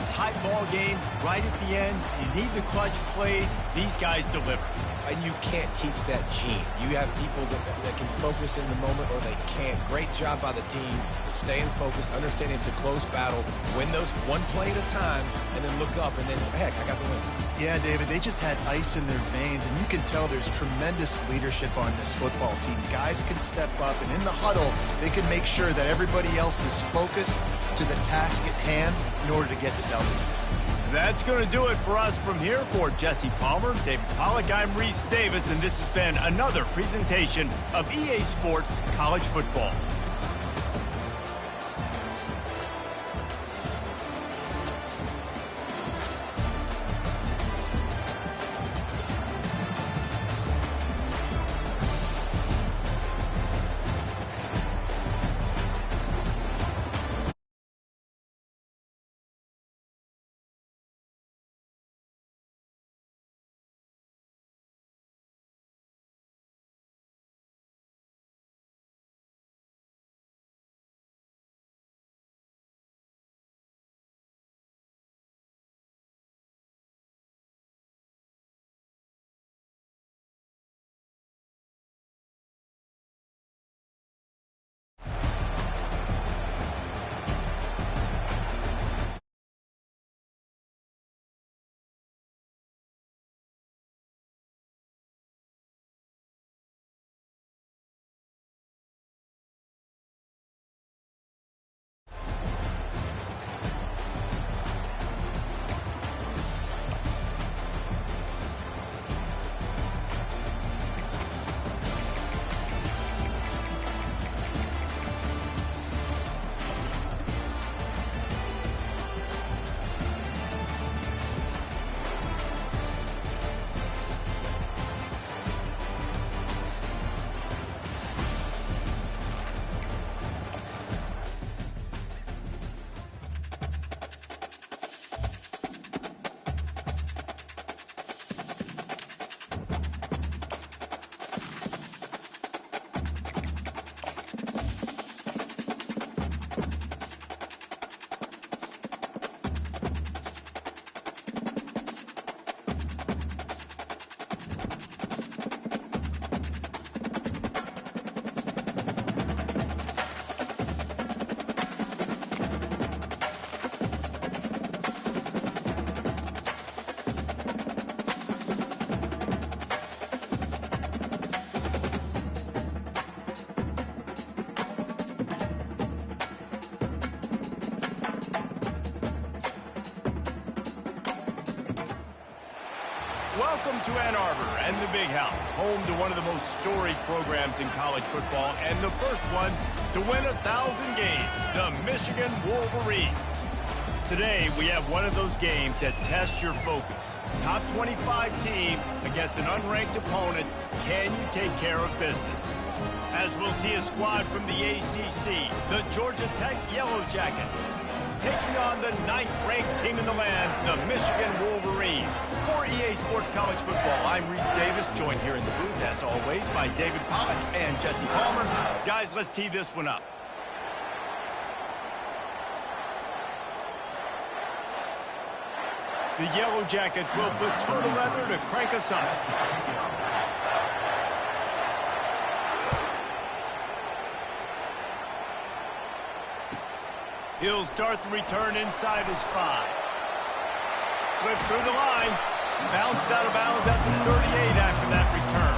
Tight ball game, right at the end, you need the clutch plays. These guys deliver. And you can't teach that gene. You have people that can focus in the moment or they can't. Great job by the team, staying focused, understanding it's a close battle, win those one play at a time, and then look up, and then, heck, I got the win. Yeah, David, they just had ice in their veins, and you can tell there's tremendous leadership on this football team. Guys can step up, and in the huddle, they can make sure that everybody else is focused to the task at hand in order to get the W. That's going to do it for us from here. For Jesse Palmer, David Pollack, I'm Reese Davis, and this has been another presentation of EA Sports College Football. Welcome to Ann Arbor and the Big House, home to one of the most storied programs in college football and the first one to win 1,000 games, the Michigan Wolverines. Today, we have one of those games that tests your focus. Top 25 team against an unranked opponent. Can you take care of business? As we'll see a squad from the ACC, the Georgia Tech Yellow Jackets, taking on the 9th-ranked team in the land, the Michigan Wolverines. For EA Sports College Football, I'm Reese Davis, joined here in the booth, as always, by David Pollack and Jesse Palmer. Guys, let's tee this one up. The Yellow Jackets will put toe to leather to crank us up. He'll start the return inside his 5. Slips through the line. Bounced out of bounds at the 38 after that return.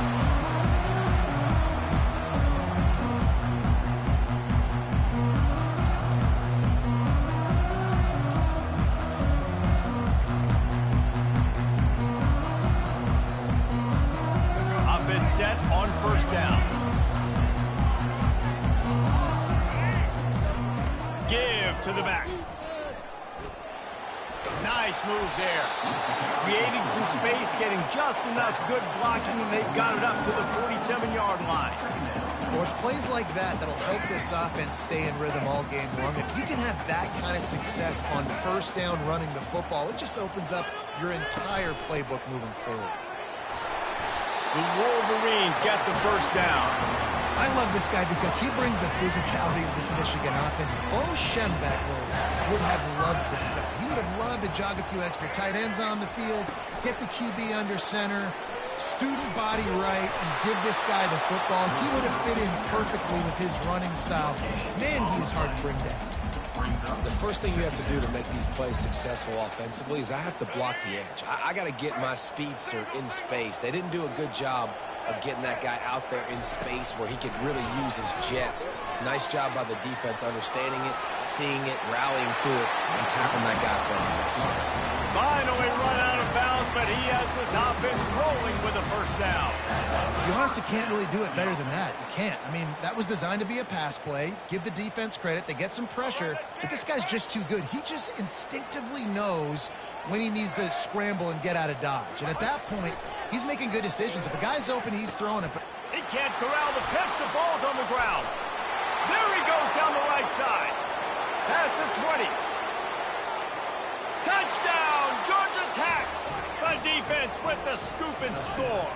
Offense set on first down. Give to the back. Nice move there. Creating some space, getting just enough good blocking, and they've got it up to the 47-yard line. Well, it's plays like that that'll help this offense stay in rhythm all game long. If you can have that kind of success on first down running the football, it just opens up your entire playbook moving forward. The Wolverines get the first down. I love this guy because he brings a physicality to this Michigan offense. Bo Schembechler would have loved this guy. He would have loved to jog a few extra tight ends on the field, get the QB under center, student body right, and give this guy the football. He would have fit in perfectly with his running style. Man, he is hard to bring down. The first thing you have to do to make these plays successful offensively is I have to block the edge. I got to get my speedster in space. They didn't do a good job of getting that guy out there in space where he could really use his jets. Nice job by the defense understanding it, seeing it, rallying to it, and tackling that guy from this. Finally run out of bounds, but he has this offense rolling with a first down. You honestly can't really do it better than that. You can't. I mean, that was designed to be a pass play. Give the defense credit. They get some pressure, but this guy's just too good. He just instinctively knows when he needs to scramble and get out of dodge. And at that point, he's making good decisions. If a guy's open, he's throwing it. But he can't corral the pitch. The ball's on the ground. There he goes down the right side. Past the 20. Touchdown, Georgia Tech. The defense with the scoop and score.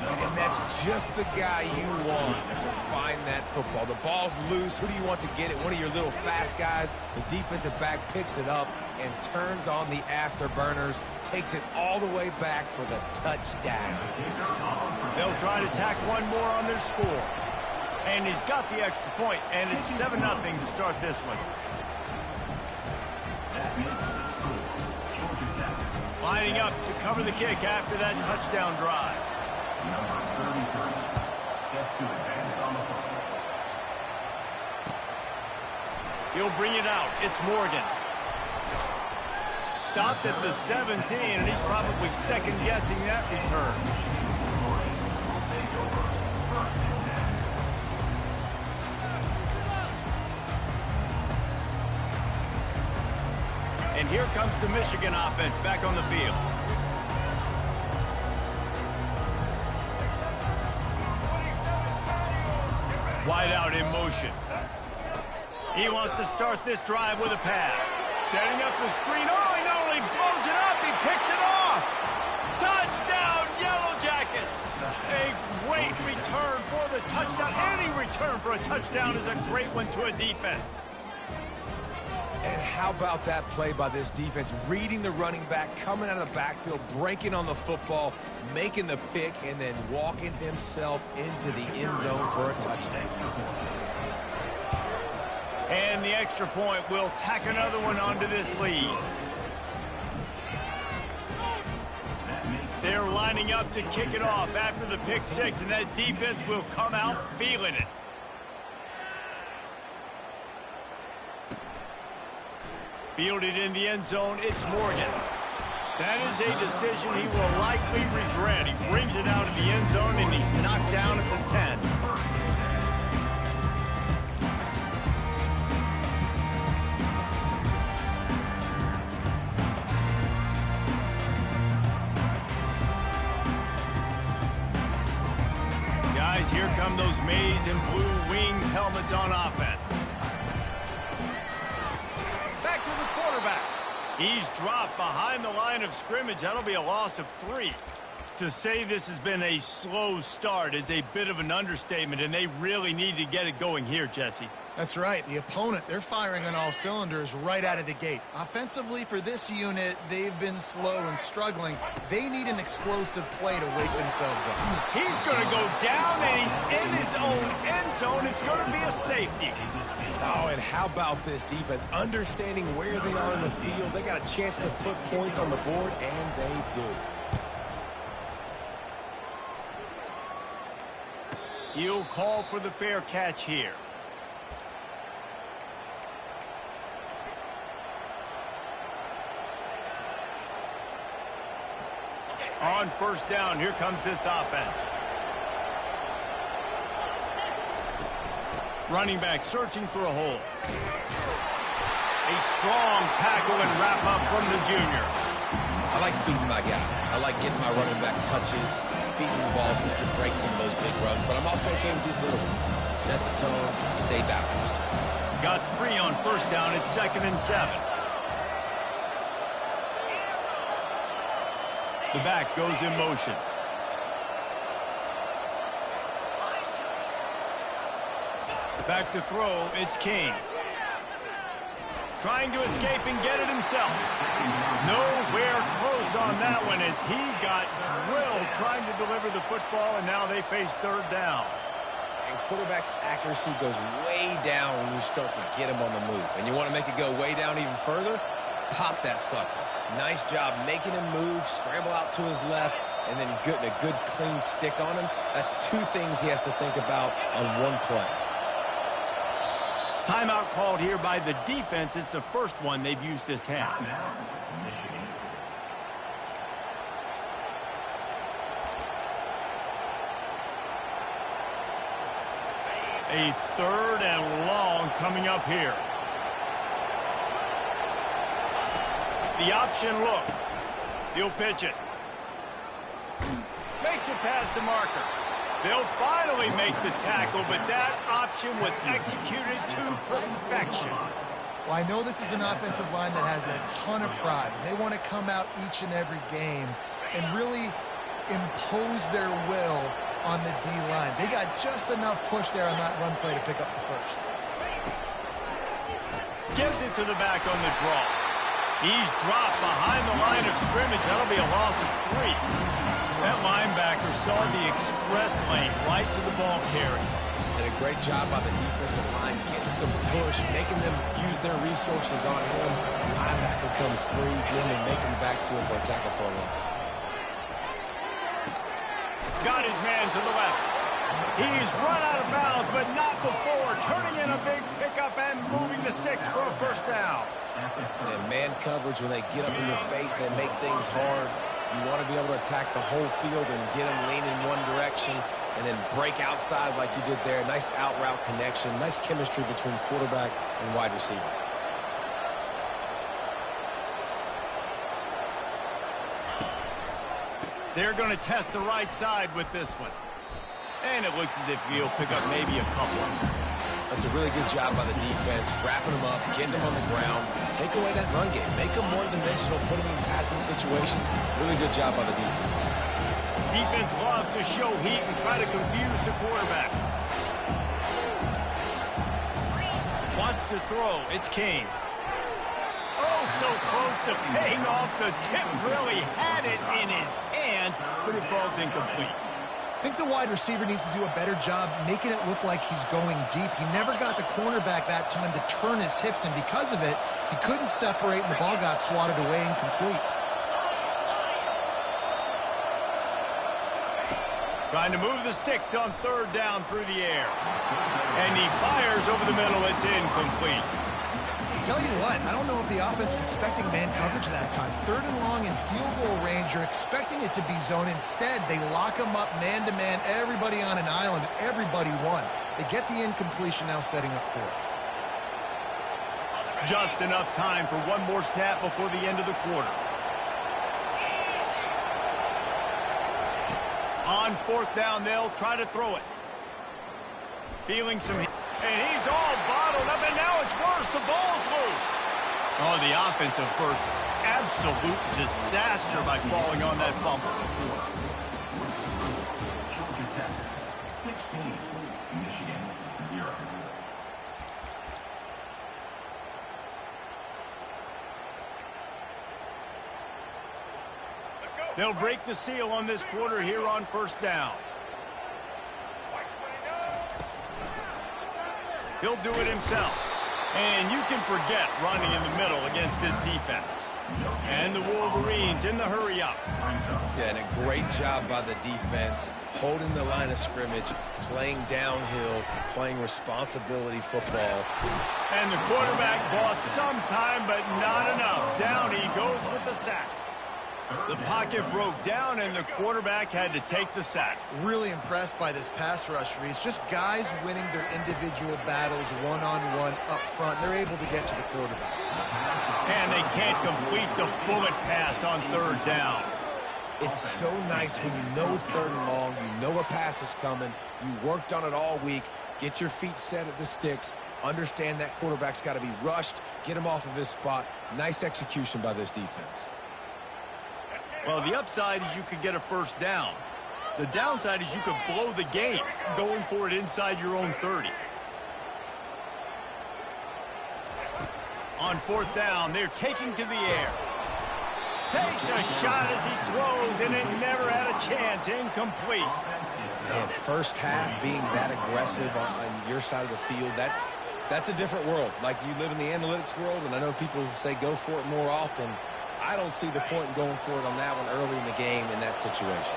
And that's just the guy you want to find that football. The ball's loose. Who do you want to get it? One of your little fast guys. The defensive back picks it up and turns on the afterburners, takes it all the way back for the touchdown. They'll try to tack one more on their score. And he's got the extra point, and it's 7-0 to start this one. Lining up to cover the kick after that touchdown drive. Number 33, set to advance on the front. He'll bring it out. It's Morgan. Stopped at the 17, and he's probably second-guessing that return. And here comes the Michigan offense back on the field. Wide out in motion. He wants to start this drive with a pass. Setting up the screen. Oh, he not only blows it up, he picks it off. Touchdown, Yellow Jackets. A great return for the touchdown. Any return for a touchdown is a great one to a defense. And how about that play by this defense? Reading the running back, coming out of the backfield, breaking on the football, making the pick, and then walking himself into the end zone for a touchdown. And the extra point will tack another one onto this lead. They're lining up to kick it off after the pick six, and that defense will come out feeling it. Fielded in the end zone, it's Morgan. That is a decision he will likely regret. He brings it out of the end zone, and he's knocked down at the 10. Guys, here come those maize and blue winged helmets on offense. Back to the quarterback. He's dropped behind the line of scrimmage. That'll be a loss of 3. To say this has been a slow start is a bit of an understatement, and they really need to get it going here, Jesse. That's right. The opponent, they're firing on all cylinders right out of the gate. Offensively, for this unit, they've been slow and struggling. They need an explosive play to wake themselves up. He's going to go down, and he's in his own end zone. It's going to be a safety. Oh, and how about this defense? Understanding where they are in the field. They got a chance to put points on the board, and they do. He'll call for the fair catch here. On first down, here comes this offense. Running back searching for a hole. A strong tackle and wrap up from the junior. I like feeding my guy. I like getting my running back touches, feeding the ball so he can break some of those big runs. But I'm also okay with these little ones. Set the tone, stay balanced. Got 3 on first down. It's 2nd and 7. The back goes in motion. Back to throw, it's King. Trying to escape and get it himself. Nowhere close on that one as he got drilled trying to deliver the football, and now they face 3rd down. And quarterback's accuracy goes way down when you start to get him on the move. And you want to make it go way down even further? Pop that sucker. Nice job making him move, scramble out to his left, and then getting a good clean stick on him. That's 2 things he has to think about on one play. Timeout called here by the defense. It's the first one they've used this half. A 3rd and long coming up here. The option look. He'll pitch it. Makes it past the marker. They'll finally make the tackle, but that option was executed to perfection. Well, I know this is an offensive line that has a ton of pride. They want to come out each and every game and really impose their will on the D-line. They got just enough push there on that run play to pick up the first. Gives it to the back on the draw. He's dropped behind the line of scrimmage. That'll be a loss of 3. That linebacker saw the express lane right to the ball carrier. Did a great job by the defensive line, getting some push, making them use their resources on him. The linebacker comes free, getting and making the backfield for a tackle for a loss. Got his man to the left. He's run out of bounds, but not before. Turning in a big pickup and moving the sticks for a first down. And man coverage, when they get up in your face, they make things hard. You want to be able to attack the whole field and get them leaning one direction and then break outside like you did there. Nice out route connection, nice chemistry between quarterback and wide receiver. They're going to test the right side with this one. And it looks as if he'll pick up maybe a couple. That's a really good job by the defense, wrapping them up, getting them on the ground. Take away that run game. Make them one-dimensional, put them in passing situations. Really good job by the defense. Defense loves to show heat and try to confuse the quarterback. Wants to throw. It's Kane. Oh, so close to paying off the tip drill. He had it in his hands, but it falls incomplete. I think the wide receiver needs to do a better job making it look like he's going deep. He never got the cornerback that time to turn his hips, and because of it, he couldn't separate, and the ball got swatted away incomplete. Trying to move the sticks on 3rd down through the air. And he fires over the middle. It's incomplete. Tell you what, I don't know if the offense was expecting man coverage that time. 3rd and long in field goal range, you're expecting it to be zone. Instead, they lock them up man-to-man, everybody on an island, everybody won. They get the incompletion, now setting up 4th. Just enough time for one more snap before the end of the quarter. On 4th down, they'll try to throw it. Feeling some... And he's all bottled up, and now it's worse. The ball's loose. Oh, the offense averts absolute disaster by falling on that fumble. Georgia Tech, 16. Michigan, 0. They'll break the seal on this quarter here on 1st down. He'll do it himself. And you can forget running in the middle against this defense. And the Wolverines in the hurry up. Yeah, and a great job by the defense, holding the line of scrimmage, playing downhill, playing responsibility football. And the quarterback bought some time, but not enough. Down he goes with the sack. The pocket broke down, and the quarterback had to take the sack. Really impressed by this pass rush, Reese. Just guys winning their individual battles one-on-one up front. They're able to get to the quarterback. And they can't complete the bullet pass on 3rd down. It's so nice when you know it's 3rd and long, you know a pass is coming, you worked on it all week, get your feet set at the sticks, understand that quarterback's got to be rushed, get him off of his spot. Nice execution by this defense. Well, the upside is you could get a 1st down. The downside is you could blow the game going for it inside your own 30. On 4th down, they're taking to the air. Takes a shot as he throws, and it never had a chance. Incomplete. Man, 1st half being that aggressive on your side of the field, that's a different world. Like, you live in the analytics world, and I know people say go for it more often. I don't see the point in going for it on that one early in the game in that situation.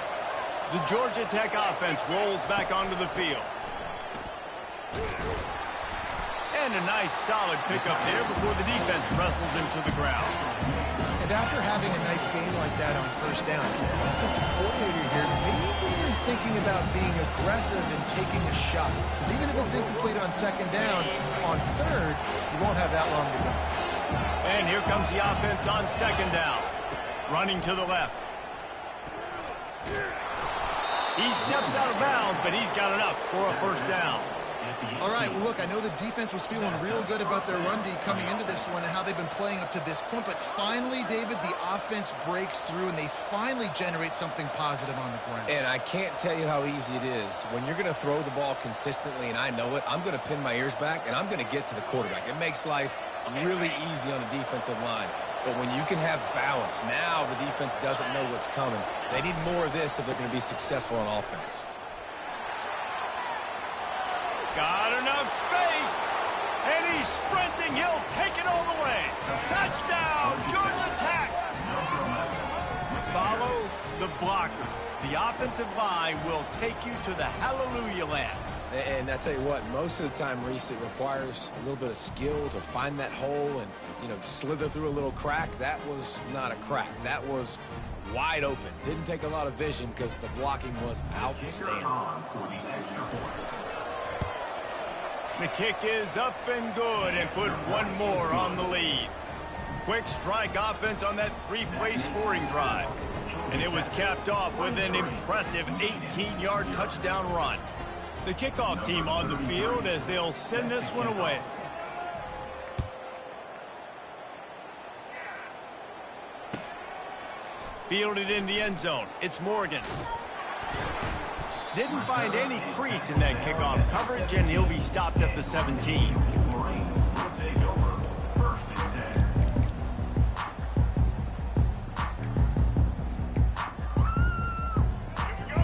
The Georgia Tech offense rolls back onto the field. And a nice solid pickup there before the defense wrestles him to the ground. And after having a nice game like that on 1st down, the offensive coordinator here, maybe you're thinking about being aggressive and taking a shot. Because even if it's incomplete on 2nd down, on 3rd, you won't have that long to go. And here comes the offense on 2nd down. Running to the left. He steps out of bounds, but he's got enough for a 1st down. All right, well, look, I know the defense was feeling real good about their run D coming into this one and how they've been playing up to this point, but finally, David, the offense breaks through and they finally generate something positive on the ground. And I can't tell you how easy it is. When you're going to throw the ball consistently, and I know it, I'm going to pin my ears back, and I'm going to get to the quarterback. It makes life really easy on the defensive line. But when you can have balance, now the defense doesn't know what's coming. They need more of this if they're going to be successful on offense. Got enough space, and he's sprinting. He'll take it all the way. Touchdown, Georgia Tech. Follow the blockers. The offensive line will take you to the hallelujah land. And I tell you what, most of the time, Reese, it requires a little bit of skill to find that hole and, slither through a little crack. That was not a crack. That was wide open. Didn't take a lot of vision because the blocking was outstanding. The kick is up and good and put one more on the lead. Quick strike offense on that 3-play scoring drive. And it was capped off with an impressive 18-yard touchdown run. The kickoff team on the field as they'll send this one away. Fielded in the end zone. It's Morgan. Didn't find any crease in that kickoff coverage, and he'll be stopped at the 17.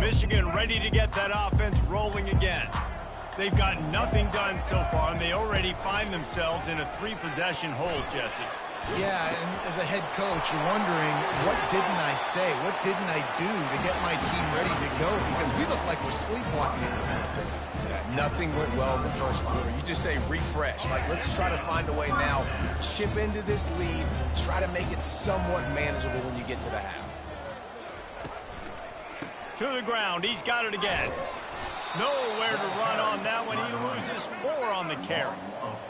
Michigan ready to get that offense rolling again. They've got nothing done so far, and they already find themselves in a 3-possession hole, Jesse. Yeah, and as a head coach, you're wondering, what didn't I say? What didn't I do to get my team ready to go? Because we look like we're sleepwalking at this point. Yeah, nothing went well in the first quarter. You just say refresh. Like, let's try to find a way now. Chip into this lead. Try to make it somewhat manageable when you get to the half. To the ground. He's got it again. Nowhere to run on that one. He loses 4 on the carry.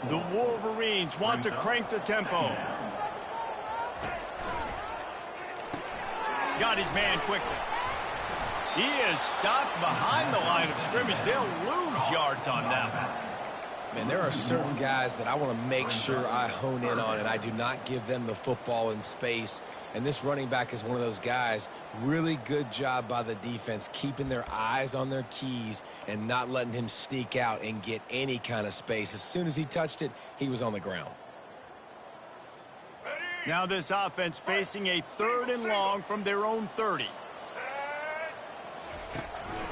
The Wolverines want to crank the tempo. Got his man quickly. He is stopped behind the line of scrimmage. They'll lose yards on that one. Man, there are certain guys that I want to make sure I hone in on, and I do not give them the football in space. And this running back is one of those guys. Really good job by the defense, keeping their eyes on their keys and not letting him sneak out and get any kind of space. As soon as he touched it, he was on the ground. Now this offense facing a 3rd and long from their own 30.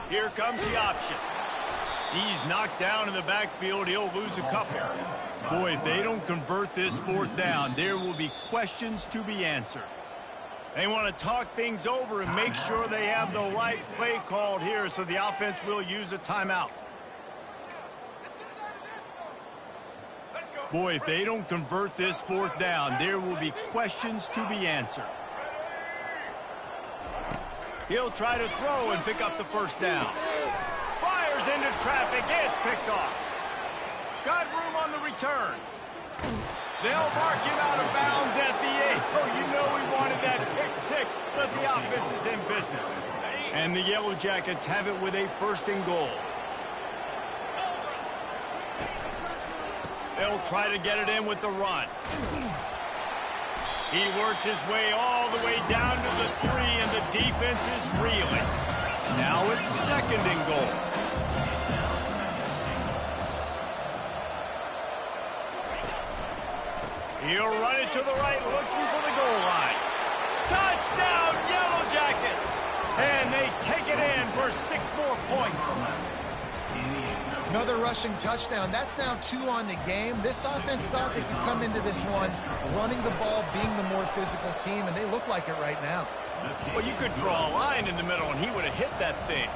Here comes the option. He's knocked down in the backfield. He'll lose a couple. Boy, if they don't convert this 4th down, there will be questions to be answered. They want to talk things over and make sure they have the right play called here, so the offense will use a timeout. Boy, if they don't convert this 4th down, there will be questions to be answered. He'll try to throw and pick up the 1st down. Fires into traffic. It's picked off. Got room on the return. They'll mark him out of bounds at the 8. Oh, you know he wanted that pick 6, but the offense is in business. And the Yellow Jackets have it with a 1st and goal. They'll try to get it in with the run. He works his way all the way down to the 3, and the defense is reeling. Now it's 2nd and goal. He'll run it to the right, looking for the goal line. Touchdown, Yellow Jackets! And they take it in for 6 more points. Another rushing touchdown. That's now 2 on the game. This offense thought they could come into this one running the ball, being the more physical team, and they look like it right now. Well, you could draw a line in the middle, and he would have hit that thing.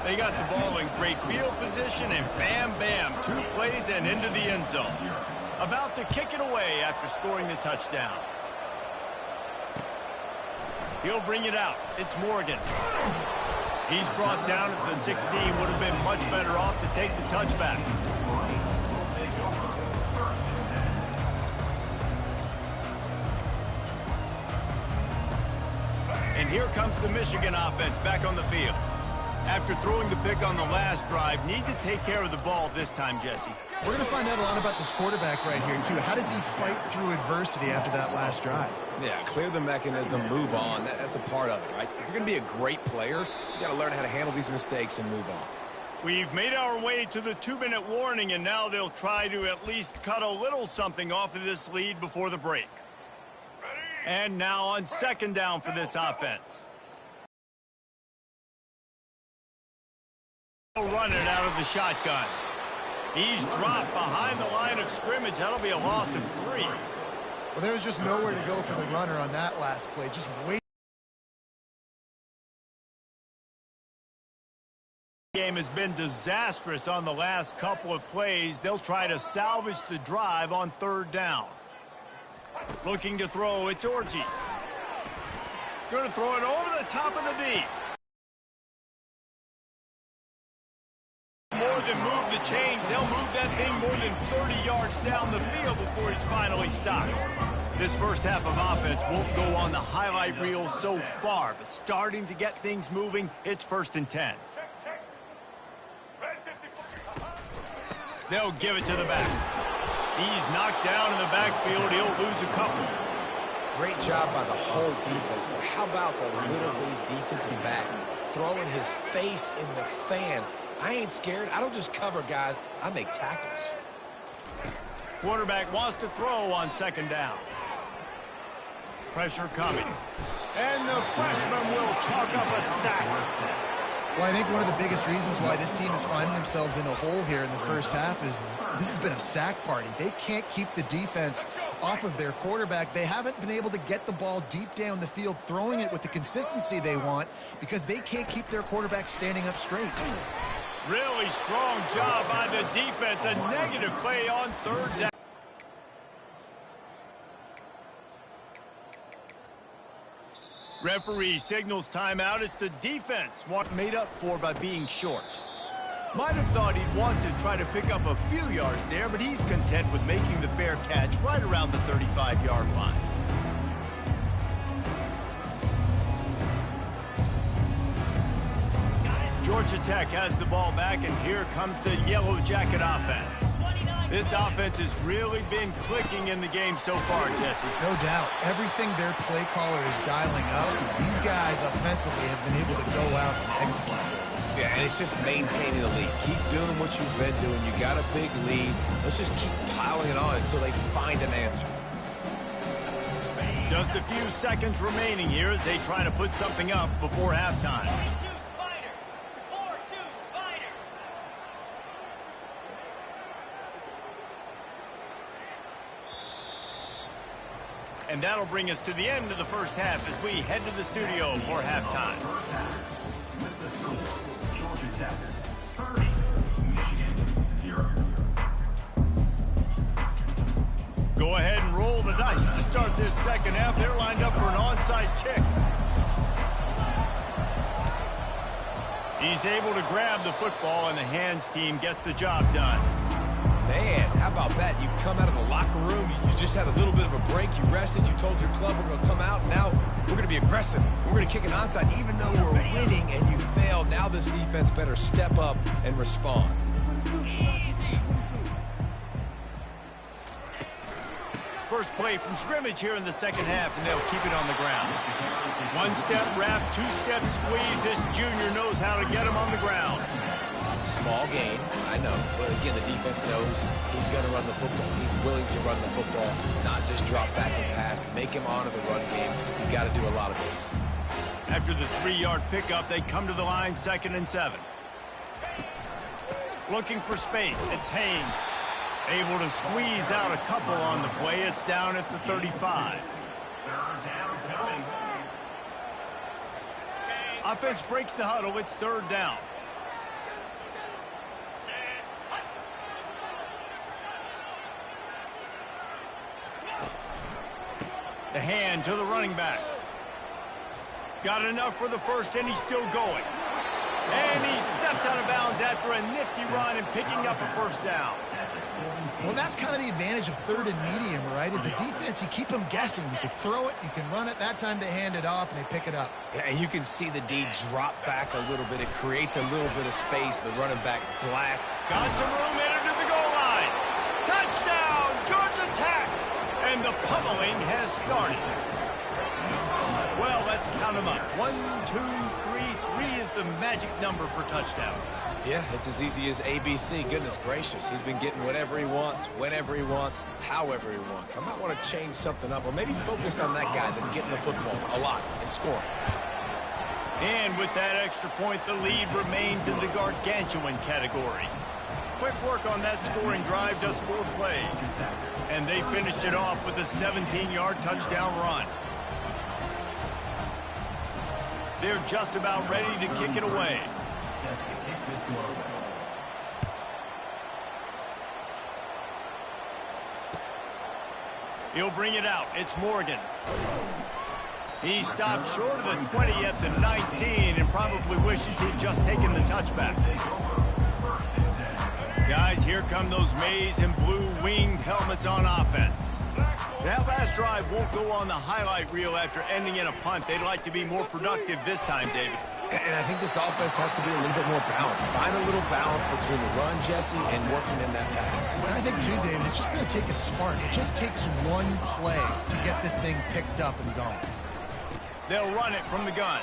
They got the ball in great field position, and bam, bam, 2 plays and into the end zone. About to kick it away after scoring the touchdown. He'll bring it out. It's Morgan. He's brought down at the 16. Would have been much better off to take the touchback. And here comes the Michigan offense back on the field. After throwing the pick on the last drive, need to take care of the ball this time, Jesse. We're going to find out a lot about this quarterback right here, too. How does he fight through adversity after that last drive? Yeah, clear the mechanism, move on. That's a part of it, right? If you're going to be a great player, you got to learn how to handle these mistakes and move on. We've made our way to the 2-minute warning, and now they'll try to at least cut a little something off of this lead before the break. And now on 2nd down for this offense. Run it out of the shotgun. He's dropped behind the line of scrimmage. That'll be a loss of 3. Well, there was just nowhere to go for the runner on that last play. Just wait. The game has been disastrous on the last couple of plays. They'll try to salvage the drive on 3rd down. Looking to throw, it's Orji. Going to throw it over the top of the D. More than move the chains, they'll move that thing more than 30 yards down the field before he's finally stopped. This first half of offense won't go on the highlight reel so far, but starting to get things moving, it's 1st and 10. They'll give it to the back. He's knocked down in the backfield. He'll lose a couple. Great job by the whole defense, but how about the little bitty defensive back throwing his face in the fan? I ain't scared. I don't just cover guys. I make tackles. Quarterback wants to throw on 2nd down. Pressure coming. And the freshman will chalk up a sack. Well, I think one of the biggest reasons why this team is finding themselves in a hole here in the first half is this has been a sack party. They can't keep the defense off of their quarterback. They haven't been able to get the ball deep down the field, throwing it with the consistency they want because they can't keep their quarterback standing up straight. Really strong job by the defense. A negative play on third down. Referee signals timeout. It's the defense made up for by being short. Might have thought he'd want to try to pick up a few yards there, but he's content with making the fair catch right around the 35-yard line. Georgia Tech has the ball back, and here comes the Yellow Jacket offense. This offense has really been clicking in the game so far, Jesse. No doubt. Everything their play caller is dialing up, these guys offensively have been able to go out and execute. Yeah, and it's just maintaining the lead. Keep doing what you've been doing. You got a big lead. Let's just keep piling it on until they find an answer. Just a few seconds remaining here as they try to put something up before halftime. And that'll bring us to the end of the first half as we head to the studio for halftime. With the score, Georgia Tech 30, Michigan 0. Go ahead and roll the dice to start this second half. They're lined up for an onside kick. He's able to grab the football, and the hands team gets the job done. Man, how about that? You come out of the locker room, you just had a little bit of a break, you rested, you told your club we're going to come out, now we're going to be aggressive. We're going to kick an onside even though we're winning and you failed. Now this defense better step up and respond. First play from scrimmage here in the second half, and they'll keep it on the ground. One-step wrap, two-step squeeze. This junior knows how to get him on the ground. Small gain, I know, but again, the defense knows he's going to run the football. He's willing to run the football, not just drop back and pass, make him honor the run game. You got to do a lot of this. After the 3-yard pickup, they come to the line, 2nd and 7. Looking for space, it's Haynes. Able to squeeze out a couple on the play. It's down at the 35. Offense breaks the huddle. It's 3rd down. The hand to the running back. Got enough for the first, and he's still going. And he steps out of bounds after a nifty run and picking up a first down. Well, that's kind of the advantage of 3rd and medium, right? Is the defense, you keep them guessing. You can throw it, you can run it. That time they hand it off, and they pick it up. Yeah, and you can see the D drop back a little bit. It creates a little bit of space. The running back blast. Got some room headed to the goal line. Touchdown, Georgia Tech! And the pummeling has started. Well, let's count them up. 1, 2, 3. 3 is the magic number for touchdowns. Yeah, it's as easy as ABC. Goodness gracious. He's been getting whatever he wants, whenever he wants, however he wants. I might want to change something up or maybe focus on that guy that's getting the football a lot and scoring. And with that extra point, the lead remains in the gargantuan category. Quick work on that scoring drive, just 4 plays. And they finished it off with a 17-yard touchdown run. They're just about ready to kick it away. He'll bring it out. It's Morgan. He stopped short of the 20 at the 19 and probably wishes he'd just taken the touchback. Guys, here come those maize and blue winged helmets on offense. That last drive won't go on the highlight reel after ending in a punt. They'd like to be more productive this time, David. And I think this offense has to be a little bit more balanced. Find a little balance between the run, Jesse, and working in that pass. I think, too, David, it's just going to take a spark. It just takes one play to get this thing picked up and going. They'll run it from the gun.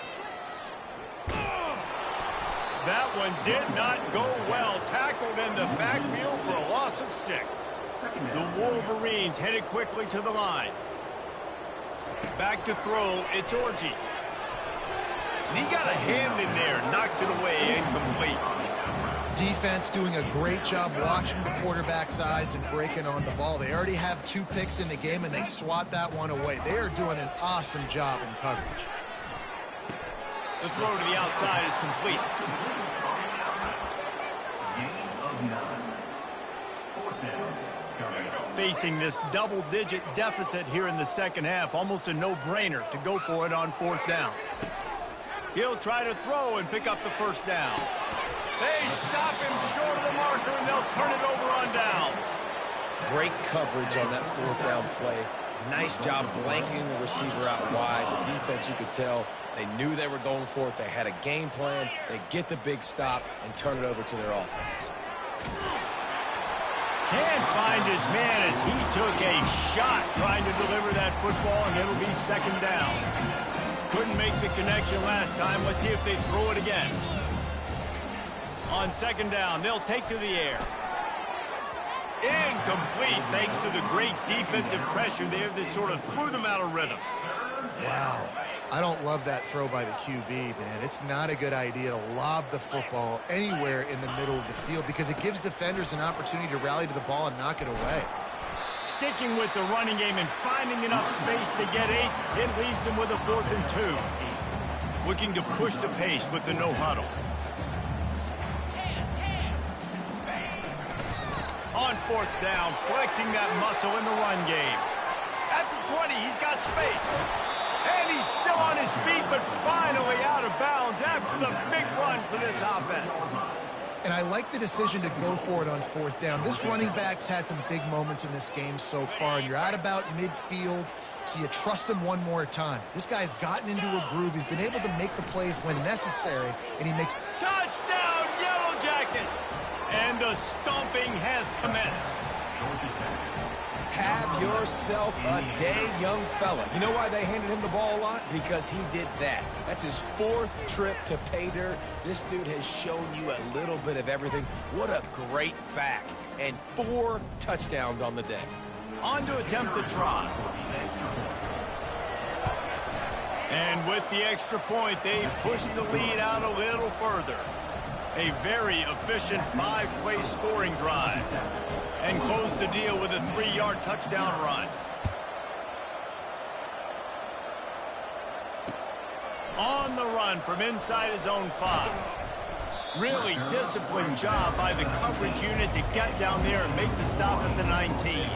That one did not go well. Tackled in the backfield for a loss of 6. The Wolverines headed quickly to the line. Back to throw, it's Orji. And he got a hand in there, knocks it away, incomplete. Defense doing a great job watching the quarterback's eyes and breaking on the ball. They already have 2 picks in the game, and they swat that one away. They are doing an awesome job in coverage. The throw to the outside is complete. Facing this double-digit deficit here in the second half, almost a no-brainer to go for it on 4th down. He'll try to throw and pick up the first down. They stop him short of the marker, and they'll turn it over on downs. Great coverage on that 4th down play. Nice job blanketing the receiver out wide. The defense, you could tell, they knew they were going for it. They had a game plan. They get the big stop and turn it over to their offense. Can't find his man as he took a shot trying to deliver that football, and it'll be 2nd down. Couldn't make the connection last time. Let's see if they throw it again. On 2nd down, they'll take to the air. Incomplete, thanks to the great defensive pressure there that sort of threw them out of rhythm. Wow. I don't love that throw by the QB, man. It's not a good idea to lob the football anywhere in the middle of the field because it gives defenders an opportunity to rally to the ball and knock it away. Sticking with the running game and finding enough space to get 8, it leaves them with a 4th and 2. Looking to push the pace with the no huddle. On 4th down, flexing that muscle in the run game. At the 20, he's got space. And he's still on his feet, but finally out of bounds after the big run for this offense. And I like the decision to go for it on 4th down. This running back's had some big moments in this game so far, and you're at about midfield, so you trust him one more time. This guy's gotten into a groove. He's been able to make the plays when necessary, and he makes... Touchdown, Yellow Jackets! And the stomping has commenced. Have yourself a day, young fella. You know why they handed him the ball a lot? Because he did that. That's his 4th trip to pay dirt. This dude has shown you a little bit of everything. What a great back. And 4 touchdowns on the day. On to attempt the try. And with the extra point, they push the lead out a little further. A very efficient 5-play scoring drive. And close the deal with a 3-yard touchdown run. On the run from inside his own 5. Really disciplined job by the coverage unit to get down there and make the stop at the 19.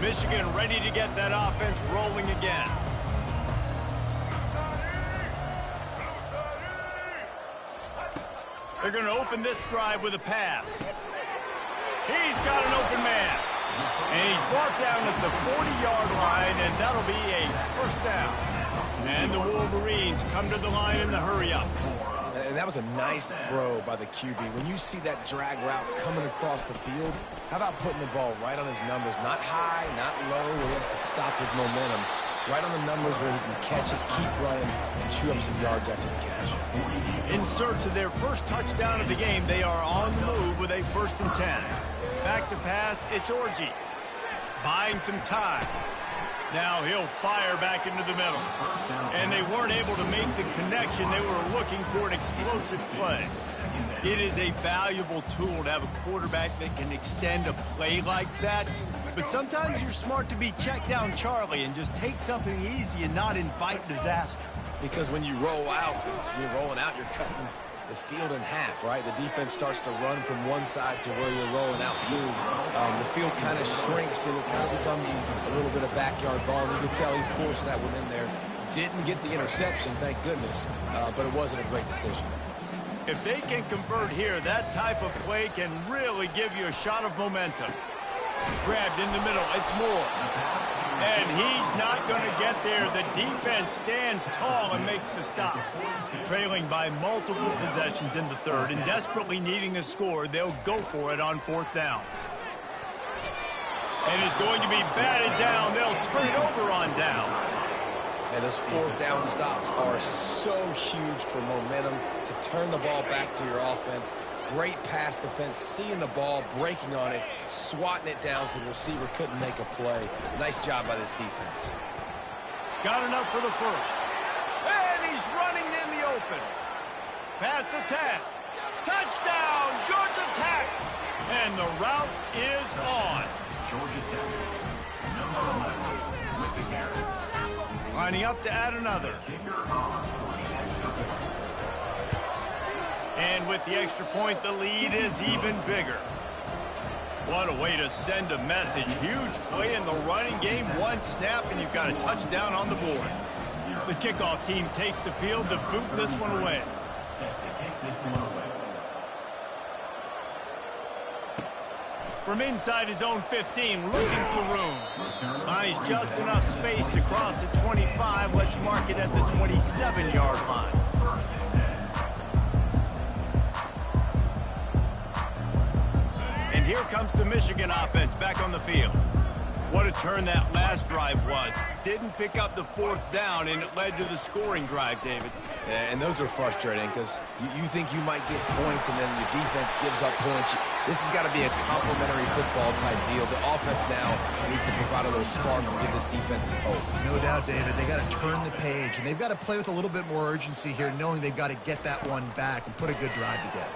Michigan ready to get that offense rolling again. They're going to open this drive with a pass. He's got an open man. And he's brought down at the 40-yard line, and that'll be a 1st down. And the Wolverines come to the line in the hurry-up. And that was a nice throw by the QB. When you see that drag route coming across the field, how about putting the ball right on his numbers? Not high, not low, where he has to stop his momentum. Right on the numbers where he can catch it, keep running, and chew up some yards after the catch. In search of their first touchdown of the game, they are on the move with a 1st and 10. Back to pass, it's Orji. Buying some time. Now he'll fire back into the middle. And they weren't able to make the connection. They were looking for an explosive play. It is a valuable tool to have a quarterback that can extend a play like that. But sometimes you're smart to be check down Charlie and just take something easy and not invite disaster. Because when you roll out, you're cutting the field in half, right? The defense starts to run from one side to where you're rolling out to. The field kind of shrinks and it kind of becomes a little bit of backyard ball. And you can tell he forced that one in there. Didn't get the interception, thank goodness, but it wasn't a great decision. If they can convert here, that type of play can really give you a shot of momentum. Grabbed in the middle, it's Moore. And he's not going to get there. The defense stands tall and makes the stop. Trailing by multiple possessions in the 3rd and desperately needing a score, they'll go for it on 4th down. And it's going to be batted down. They'll turn it over on downs. And those 4th down stops are so huge for momentum to turn the ball back to your offense. Great pass defense, seeing the ball, breaking on it, swatting it down so the receiver couldn't make a play. Nice job by this defense. Got enough for the 1st. open. Pass attack. Touchdown, Georgia Tech. And the route is on. Georgia Tech. Number 11 with the carry. Lining up to add another. Kicker on for the extra point. And with the extra point, the lead is even bigger. What a way to send a message. Huge play in the running game. One snap, and you've got a touchdown on the board. The kickoff team takes the field to boot this one away. Set to kick this one away. From inside his own 15, looking for room. Finds just enough space to cross the 25. Let's mark it at the 27-yard line. And here comes the Michigan offense back on the field. What a turn that last drive was. Didn't pick up the fourth down, and it led to the scoring drive, David. Yeah, and those are frustrating because you think you might get points and then your defense gives up points. This has got to be a complementary football type deal. The offense now needs to provide a little spark and give this defense some hope. No doubt, David. They got to turn the page, and they've got to play with a little bit more urgency here, knowing they've got to get that one back and put a good drive together.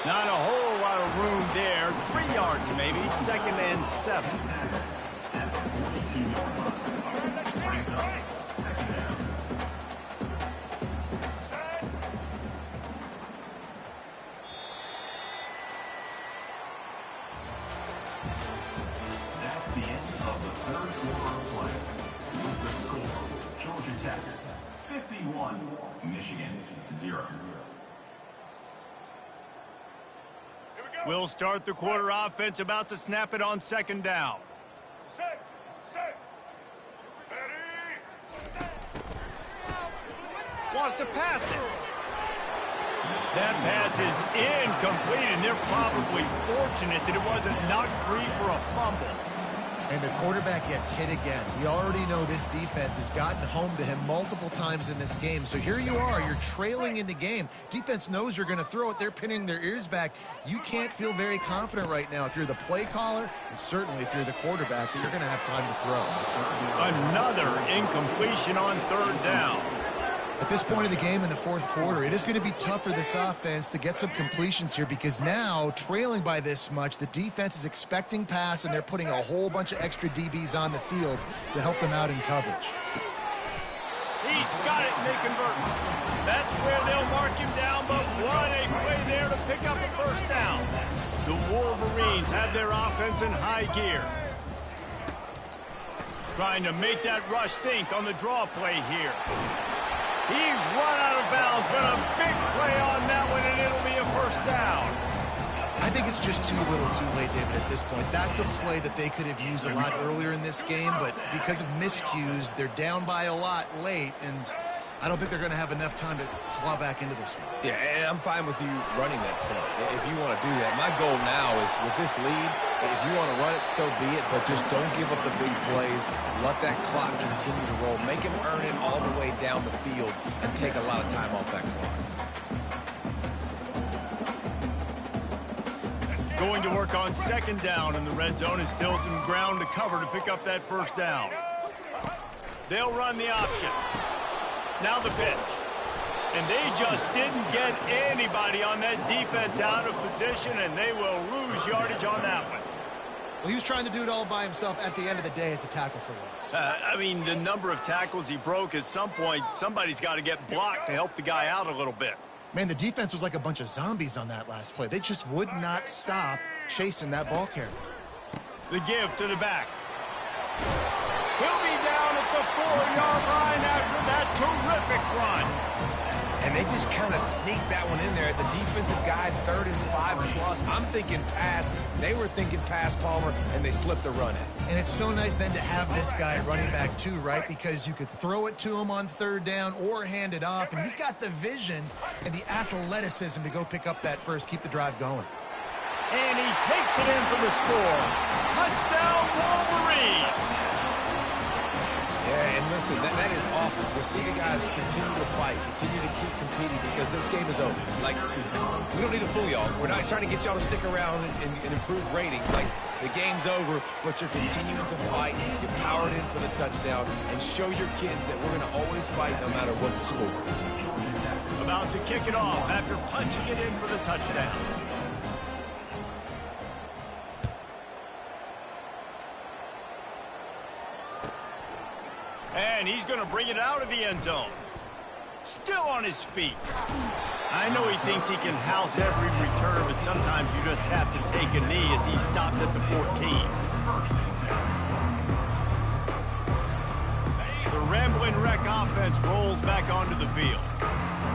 Not a whole lot of room there. 3 yards maybe. 2nd and 7. At the 42-yard line. Brings up 2nd down. That's the end of the third quarter of play. With the score, Georgia Tech 51, Michigan 0. We'll start the quarter offense, about to snap it on 2nd down. Wants to pass it. That pass is incomplete, and they're probably fortunate that it wasn't knocked free for a fumble. And the quarterback gets hit again. We already know this defense has gotten home to him multiple times in this game. So here you are, you're trailing in the game. Defense knows you're going to throw it. They're pinning their ears back. You can't feel very confident right now if you're the play caller, and certainly if you're the quarterback, that you're going to have time to throw. Another incompletion on 3rd down. At this point in the game in the 4th quarter, it is going to be tough for this offense to get some completions here because now, trailing by this much, the defense is expecting pass, and they're putting a whole bunch of extra DBs on the field to help them out in coverage. He's got it, and they convert. That's where they'll mark him down, but what a play there to pick up a 1st down. The Wolverines have their offense in high gear. Trying to make that rush think on the draw play here. He's run out of bounds, but a big play on that one, and it'll be a 1st down. I think it's just too little too late, David, at this point. That's a play that they could have used a lot earlier in this game, but because of miscues, they're down by a lot late, and I don't think they're going to have enough time to claw back into this one. Yeah, and I'm fine with you running that play if you want to do that. My goal now is with this lead, if you want to run it, so be it, but just don't give up the big plays. Let that clock continue to roll. Make him earn it all the way down the field and take a lot of time off that clock. Going to work on 2nd down in the red zone, and still some ground to cover to pick up that 1st down. They'll run the option. Now the pitch. And they just didn't get anybody on that defense out of position, and they will lose yardage on that one. Well, he was trying to do it all by himself. At the end of the day, it's a tackle for loss. I mean, the number of tackles he broke, at some point, somebody's got to get blocked to help the guy out a little bit. Man, the defense was like a bunch of zombies on that last play. They just would not stop chasing that ball carrier. The give to the back. He'll be down at the 4-yard line after that terrific run. And they just kind of sneaked that one in there as a defensive guy, 3rd and 5 plus. I'm thinking pass. They were thinking pass, Palmer, and they slipped the run in. And it's so nice then to have this guy running back too, right? Because you could throw it to him on 3rd down or hand it off. And he's got the vision and the athleticism to go pick up that first, keep the drive going. And he takes it in for the score. Touchdown, Wolverines! Yeah, and Listen, that is awesome to see the guys continue to fight, continue to keep competing, because this game is over. Like, we don't need to fool y'all. We're not trying to get y'all to stick around and improve ratings. Like, the game's over, but you're continuing to fight. You powered in for the touchdown, and show your kids that we're going to always fight no matter what the score is. About to kick it off after punching it in for the touchdown. And he's going to bring it out of the end zone. Still on his feet. I know he thinks he can house every return, but sometimes you just have to take a knee as he stopped at the 14. The Rambling Wreck offense rolls back onto the field.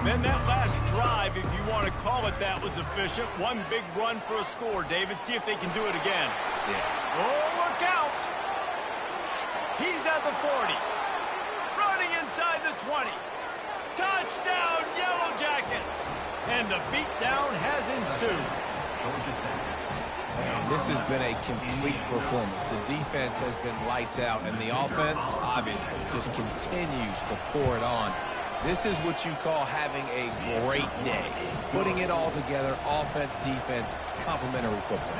Then that last drive, if you want to call it that, was efficient. One big run for a score, David. See if they can do it again. Yeah. Oh, look out! He's at the 40. Running inside the 20. Touchdown, Yellow Jackets! And the beatdown has ensued. Man, this has been a complete performance. The defense has been lights out, and the offense, obviously, just continues to pour it on. This is what you call having a great day. Putting it all together, offense, defense, complementary football.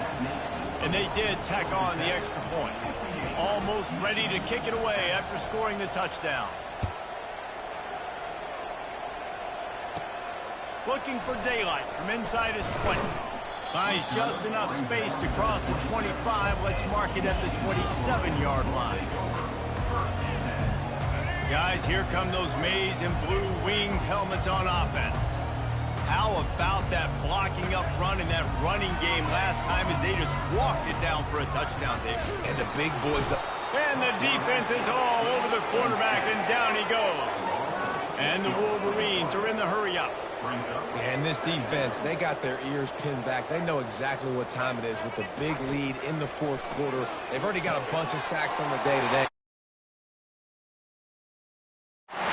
And they did tack on the extra point. Almost ready to kick it away after scoring the touchdown. Looking for daylight from inside his 20. Finds just enough space to cross the 25. Let's mark it at the 27-yard line. Guys, here come those maize and blue winged helmets on offense. How about that blocking up front in that running game last time as they just walked it down for a touchdown, Dave? And the big boys up. And the defense is all over the quarterback, and down he goes. And the Wolverines are in the hurry-up. And this defense, they got their ears pinned back. They know exactly what time it is with the big lead in the fourth quarter. They've already got a bunch of sacks on the day today.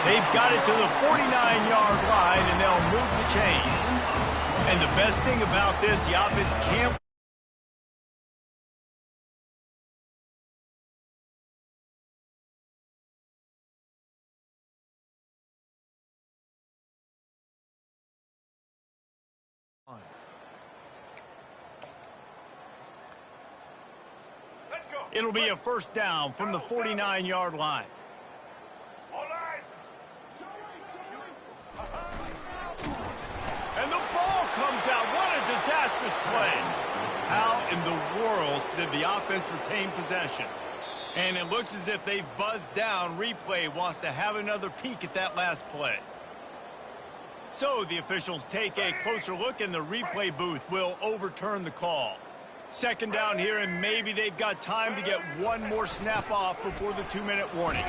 They've got it to the 49-yard line, and they'll move the chains. And the best thing about this, the offense can't. It'll be a first down from the 49-yard line. And the ball comes out. What a disastrous play. How in the world did the offense retain possession? And it looks as if they've buzzed down. Replay wants to have another peek at that last play. So the officials take a closer look, and the replay booth will overturn the call. Second down here, and maybe they've got time to get one more snap off before the 2-minute warning.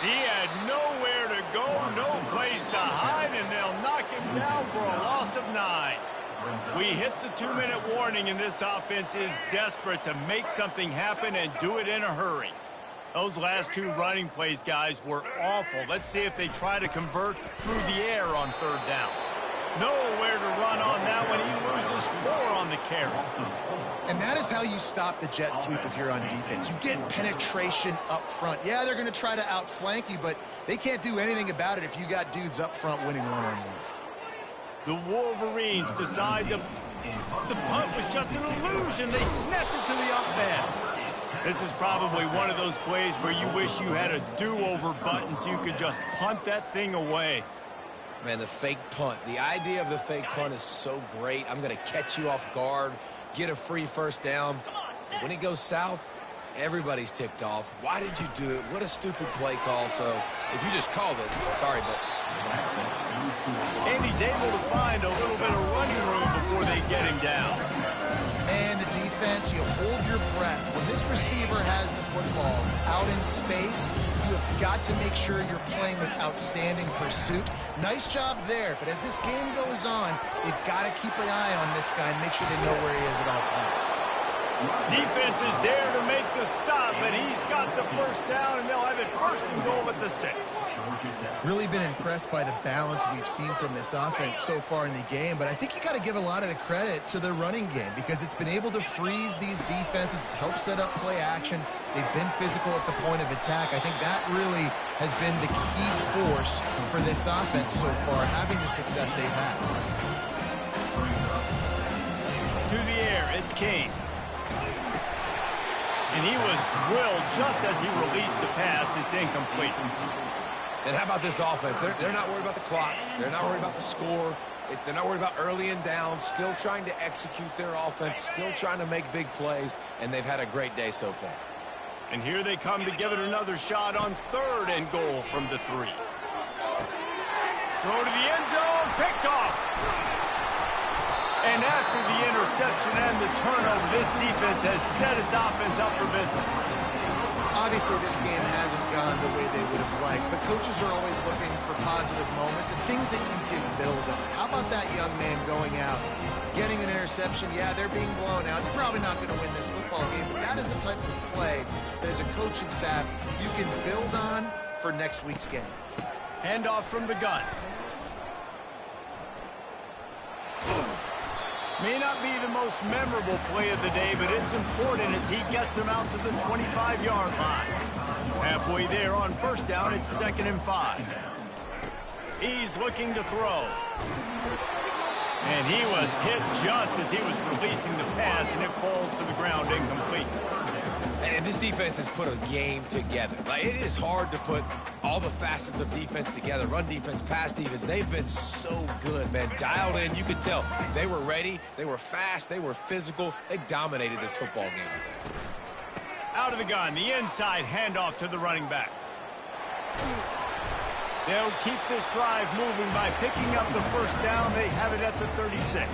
He had nowhere to go, no place to hide, and they'll knock him down for a loss of 9. We hit the 2-minute warning, and this offense is desperate to make something happen and do it in a hurry. Those last two running plays, guys, were awful. Let's see if they try to convert through the air on third down. Nowhere to run on that one. He loses 4 on the carry. And that is how you stop the jet sweep if you're on defense. You get penetration up front. Yeah, they're going to try to outflank you, but they can't do anything about it if you got dudes up front winning one-on-one. The Wolverines decide the punt was just an illusion. They snapped it to the up man. This is probably one of those plays where you wish you had a do-over button so you could just punt that thing away. Man, the fake punt. The idea of the fake punt is so great. I'm going to catch you off guard, get a free first down. When it goes south, everybody's ticked off. Why did you do it? What a stupid play call. So if you just called it, sorry, but that's what I had to say. And he's able to find a little bit of running room before they get him down. And the defense, you hold your breath. When this receiver has the football out in space, you have got to make sure you're playing with outstanding pursuit. Nice job there, but as this game goes on, they've got to keep an eye on this guy and make sure they know where he is at all times. Defense is there to make the stop, but he's got the first down, and they'll have it first and goal at the 6. Really been impressed by the balance we've seen from this offense so far in the game, but I think you got to give a lot of the credit to the running game because it's been able to freeze these defenses, help set up play action. They've been physical at the point of attack. I think that really has been the key force for this offense so far, having the success they've had. To the air, it's Kane. And he was drilled just as he released the pass. It's incomplete. And how about this offense? They're not worried about the clock. They're not worried about the score. They're not worried about early and down. Still trying to execute their offense. Still trying to make big plays. And they've had a great day so far. And here they come to give it another shot on 3rd and goal from the 3. Throw to the end zone. Picked off. And after the interception and the turnover, this defense has set its offense up for business. Obviously, this game hasn't gone the way they would have liked, but coaches are always looking for positive moments and things that you can build on. How about that young man going out, getting an interception? Yeah, they're being blown out. They're probably not going to win this football game, but that is the type of play that as a coaching staff you can build on for next week's game. Handoff from the gun. May not be the most memorable play of the day, but it's important as he gets him out to the 25-yard line. Halfway there on 1st down, it's 2nd and 5. He's looking to throw. And he was hit just as he was releasing the pass, and it falls to the ground incomplete. And this defense has put a game together. Like, it is hard to put all the facets of defense together. Run defense, pass defense. They've been so good, man. Dialed in. You could tell they were ready. They were fast. They were physical. They dominated this football game today. Out of the gun, the inside handoff to the running back. They'll keep this drive moving by picking up the 1st down. They have it at the 36.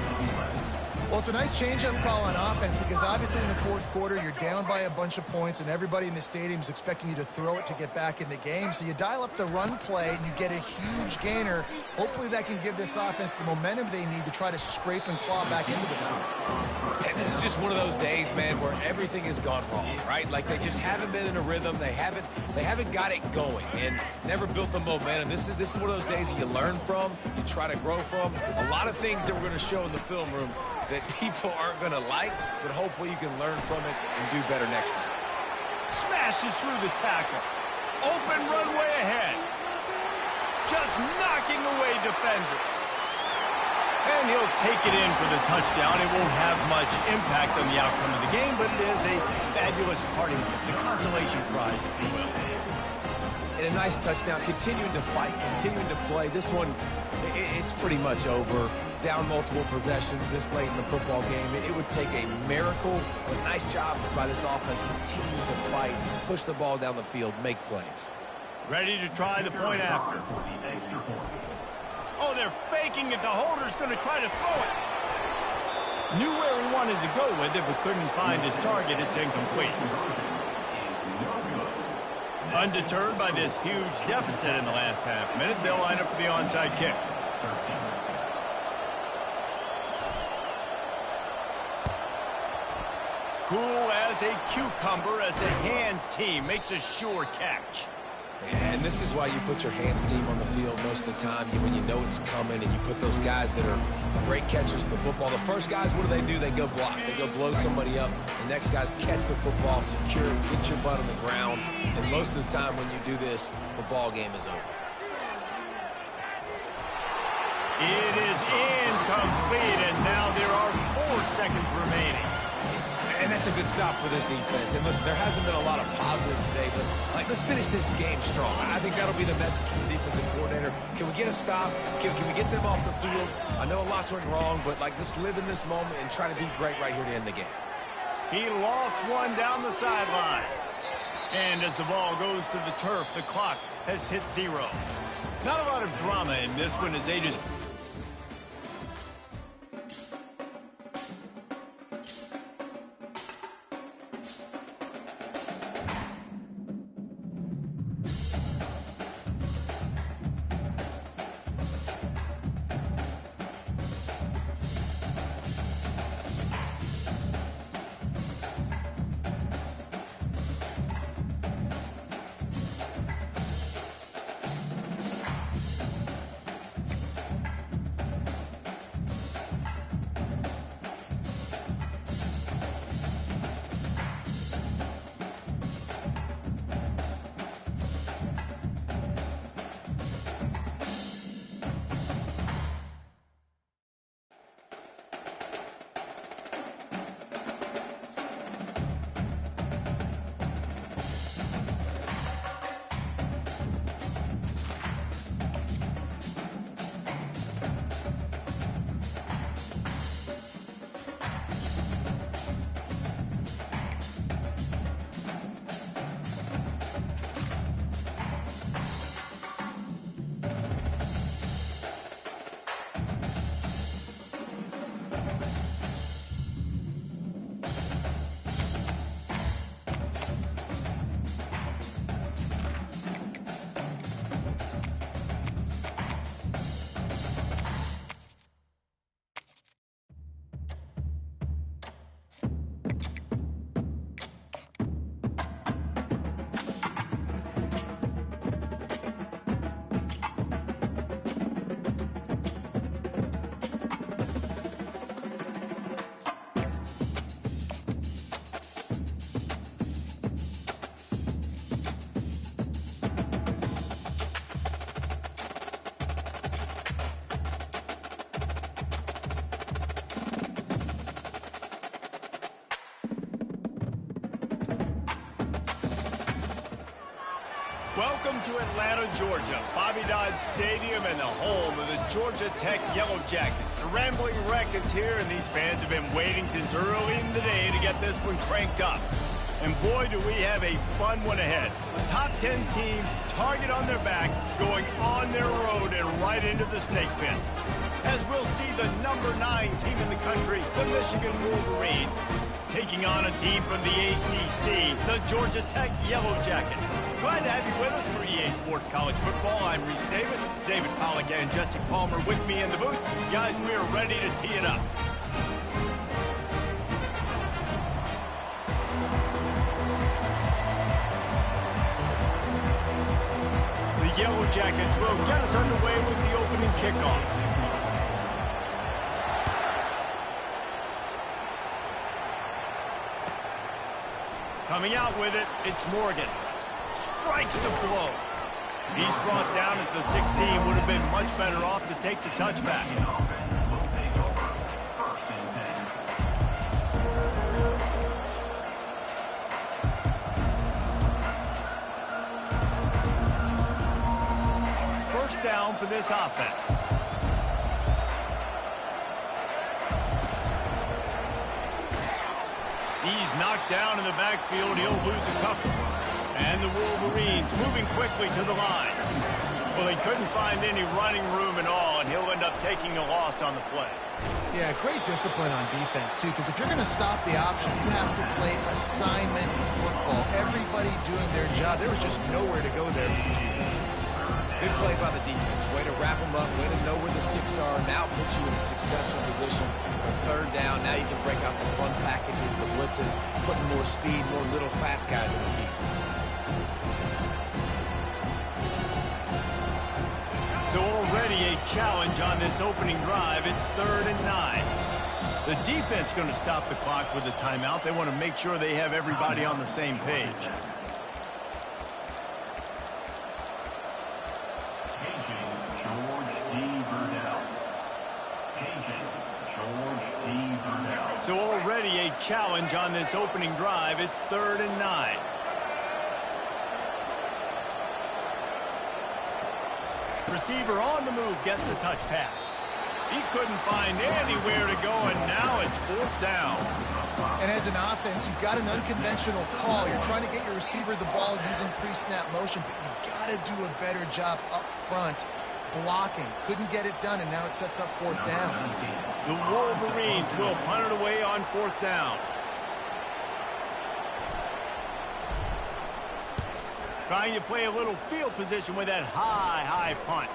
Well, it's a nice change-up call on offense because obviously in the 4th quarter, you're down by a bunch of points and everybody in the stadium is expecting you to throw it to get back in the game. So you dial up the run play and you get a huge gainer. Hopefully that can give this offense the momentum they need to try to scrape and claw back into this one. And this is just one of those days, man, where everything has gone wrong, right? Like they just haven't been in a rhythm. They haven't got it going and never built the momentum. This is one of those days that you learn from, you try to grow from. A lot of things that we're going to show in the film room that people aren't going to like, but hopefully you can learn from it and do better next time. Smashes through the tackle. Open runway ahead. Just knocking away defenders. And he'll take it in for the touchdown. It won't have much impact on the outcome of the game, but it is a fabulous parting gift, a consolation prize, if you will. And a nice touchdown, continuing to fight, continuing to play. This one, it's pretty much over. Down multiple possessions this late in the football game. It would take a miracle, but nice job by this offense continuing to fight, push the ball down the field, make plays. Ready to try the point after. Oh, they're faking it. The holder's going to try to throw it. Knew where he wanted to go with it, but couldn't find his target. It's incomplete. Undeterred by this huge deficit in the last half minute, they'll line up for the onside kick. Cool as a cucumber as the hands team makes a sure catch. And this is why you put your hands team on the field most of the time when you know it's coming, and you put those guys that are great catchers of the football. The first guys, what do? They go block. They go blow somebody up. The next guys catch the football, secure it, get your butt on the ground. And most of the time when you do this, the ball game is over. It is incomplete, and now there are 4 seconds remaining. And that's a good stop for this defense. And listen, there hasn't been a lot of positive today, but let's finish this game strong. I think that'll be the message from the defensive coordinator. Can we get a stop? Can we get them off the field? I know a lot's went wrong, but let's live in this moment and try to be great right here to end the game. He lost one down the sideline. And as the ball goes to the turf, the clock has hit 0. Not a lot of drama in this one as they just... Welcome to Atlanta, Georgia, Bobby Dodd Stadium and the home of the Georgia Tech Yellow Jackets. The Rambling Wreck is here, and these fans have been waiting since early in the day to get this one cranked up. And boy, do we have a fun one ahead. A top 10 team, target on their back, going on their road and right into the snake pit. As we'll see the number 9 team in the country, the Michigan Wolverines, taking on a team from the ACC, the Georgia Tech Yellow Jackets. Glad to have you with us for EA Sports College Football. I'm Reese Davis, David Pollack and Jesse Palmer with me in the booth. Guys, we are ready to tee it up. The Yellow Jackets will get us underway with the opening kickoff. Coming out with it, it's Morgan. Strikes the blow. He's brought down at the 16. Would have been much better off to take the touchback. First down for this offense. He's knocked down in the backfield. He'll lose a couple. And the Wolverines moving quickly to the line. Well, he couldn't find any running room at all, and he'll end up taking a loss on the play. Yeah, great discipline on defense, too, because if you're going to stop the option, you have to play assignment football. Everybody doing their job. There was just nowhere to go there. Good play by the defense. Way to wrap them up, way to know where the sticks are. Now put you in a successful position for third down. Now you can break out the fun packages, the blitzes, putting more speed, more little fast guys in the heat. So already a challenge on this opening drive. It's 3rd and 9. The defense going to stop the clock with a timeout. They want to make sure they have everybody on the same page. So already a challenge on this opening drive. It's 3rd and 9. Receiver on the move gets the touch pass. He couldn't find anywhere to go, and now it's 4th down. And as an offense, you've got an unconventional call. You're trying to get your receiver the ball using pre-snap motion, but you've got to do a better job up front blocking. Couldn't get it done, and now it sets up 4th down. The Wolverines will punt it away on 4th down. Trying to play a little field position with that high punt.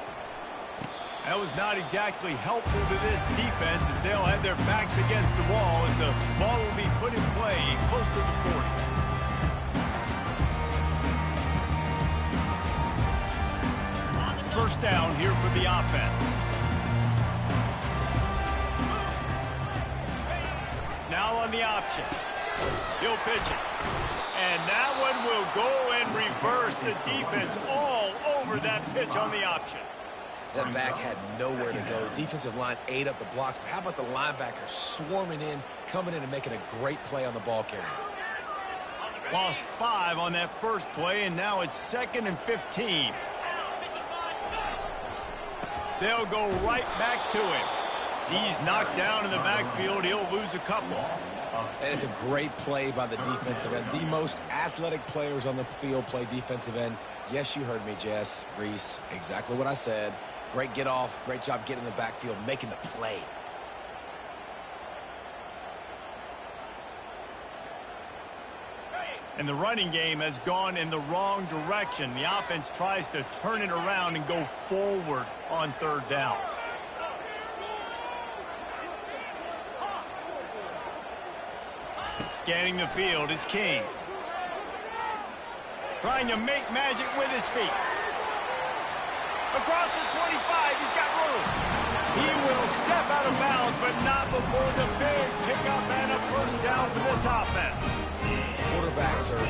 That was not exactly helpful to this defense, as they'll have their backs against the wall as the ball will be put in play close to the 40. First down here for the offense. Now on the option. He'll pitch it. And that one will go and reverse. The defense all over that pitch on the option. That back had nowhere to go. The defensive line ate up the blocks, but how about the linebacker swarming in, coming in and making a great play on the ball carrier? Lost 5 on that first play, and now it's 2nd and 15. They'll go right back to him. He's knocked down in the backfield. He'll lose a couple. And it's a great play by the defensive end. The most athletic players on the field play defensive end. Yes, you heard me, Jess, Reese. Exactly what I said. Great get off. Great job getting in the backfield, making the play. And the running game has gone in the wrong direction. The offense tries to turn it around and go forward on 3rd down. Scanning the field, it's King. Trying to make magic with his feet. Across the 25, he's got room. He will step out of bounds, but not before the big pickup and a first down for this offense. Quarterbacks are,